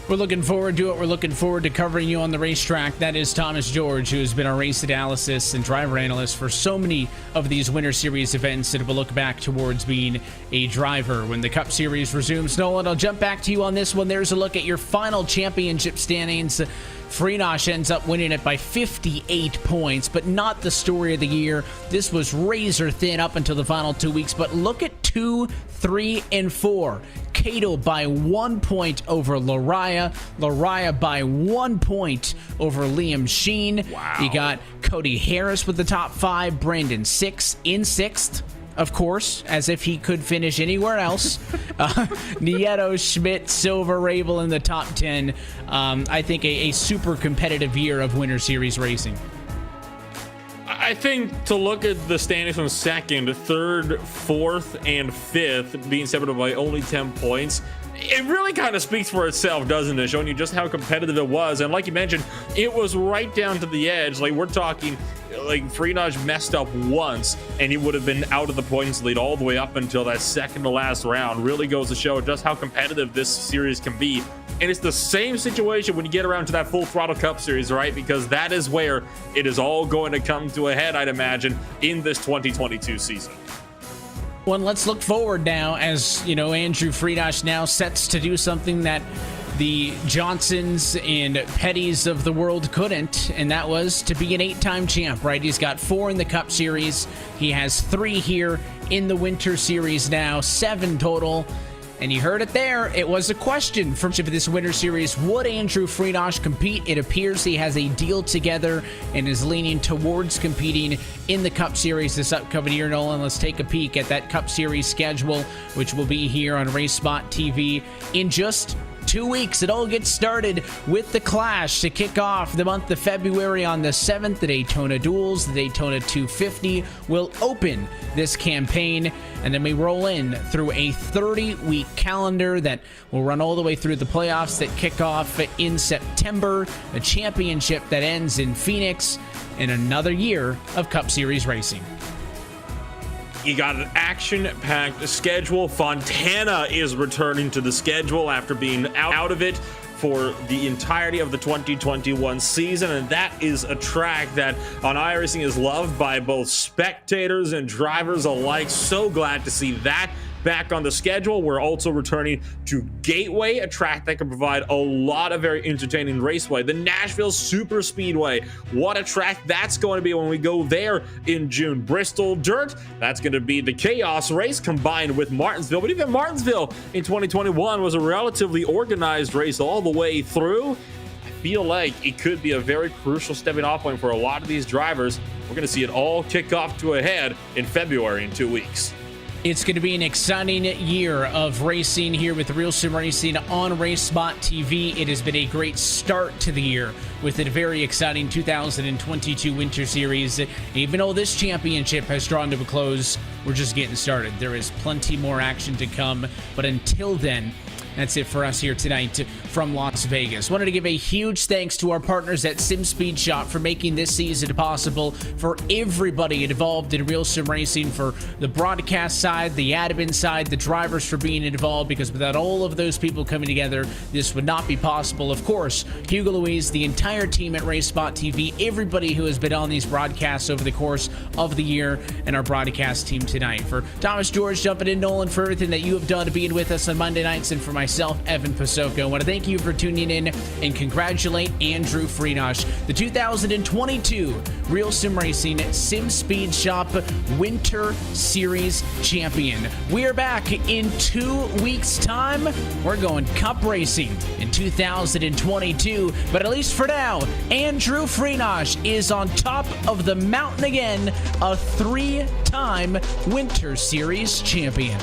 We're looking forward to it. We're looking forward to covering you on the racetrack. That is Thomas George, who has been our race analysis and driver analyst for so many of these Winter Series events, and will look back towards being a driver when the Cup Series resumes. Nolan, I'll jump back to you on this one. There's a look at your final championship standings. Freenosh ends up winning it by 58 points, but not the story of the year. This was razor thin up until the final 2 weeks, but look at 2, 3, and 4. Cato by 1 point over Lariah by 1 point over Liam Sheen. Wow. You got Cody Harris with the top 5, Brandon 6 in 6th. Of course, as if he could finish anywhere else. Nieto, Schmidt, Silver, Rabel in the top 10. I think a super competitive year of Winter Series racing. I think to look at the standings from second, third, fourth, and fifth being separated by only 10 points, it really kind of speaks for itself, doesn't it? Showing you just how competitive it was. And like you mentioned, it was right down to the edge. Like, we're talking, like, Freenosh messed up once, and he would have been out of the points lead all the way up until that second to last round. Really goes to show just how competitive this series can be And it's the same situation when you get around to that Full Throttle Cup Series, right? Because that is where it is all going to come to a head, I'd imagine, in this 2022 season. Well, let's look forward now, as you know, Andrew Friedrich now sets to do something that the Johnsons and Pettys of the world couldn't, and that was to be an 8-time champ, right? He's got 4 in the Cup Series. He has 3 here in the Winter Series now, 7 total. And you heard it there. It was a question from this Winter Series. Would Andrew Friedrich compete? It appears he has a deal together and is leaning towards competing in the Cup Series this upcoming year. Nolan, let's take a peek at that Cup Series schedule, which will be here on RaceSpotTV in just 2 weeks. It all gets started with the Clash to kick off the month of February on the 7th. The Daytona Duels, the Daytona 250 will open this campaign, and then we roll in through a 30-week calendar that will run all the way through the playoffs that kick off in September, a championship that ends in Phoenix, and another year of Cup Series racing. You got an action-packed schedule. Fontana is returning to the schedule after being out of it for the entirety of the 2021 season, and that is a track that on iRacing is loved by both spectators and drivers alike. So glad to see that back on the schedule. We're also returning to Gateway, a track that can provide a lot of very entertaining raceway. The Nashville Super Speedway, what a track that's going to be when we go there in June. Bristol Dirt, that's going to be the Chaos race combined with Martinsville. But even Martinsville in 2021 was a relatively organized race all the way through. I feel like it could be a very crucial stepping off point for a lot of these drivers. We're going to see it all kick off to a head in February in 2 weeks. It's going to be an exciting year of racing here with RealSimRacing on RaceSpotTV. It has been a great start to the year with a very exciting 2022 Winter Series. Even though this championship has drawn to a close, we're just getting started. There is plenty more action to come, but until then, that's it for us here tonight from Las Vegas. Wanted to give a huge thanks to our partners at SimSpeed Shop for making this season possible, for everybody involved in RealSimRacing, for the broadcast side, the admin side, the drivers for being involved, because without all of those people coming together, this would not be possible. Of course, Hugo Louise, the entire team at RaceSpotTV, everybody who has been on these broadcasts over the course of the year, and our broadcast team tonight. For Thomas George jumping in, Nolan, for everything that you have done to being with us on Monday nights, and for myself, Evan Pasoko. I want to thank you for tuning in and congratulate Andrew Friedrich, the 2022 RealSimRacing SimSpeed Shop Winter Series champion. We are back in 2 weeks' time. We're going Cup racing in 2022, but at least for now, Andrew Friedrich is on top of the mountain again, a 3-time Winter Series champion.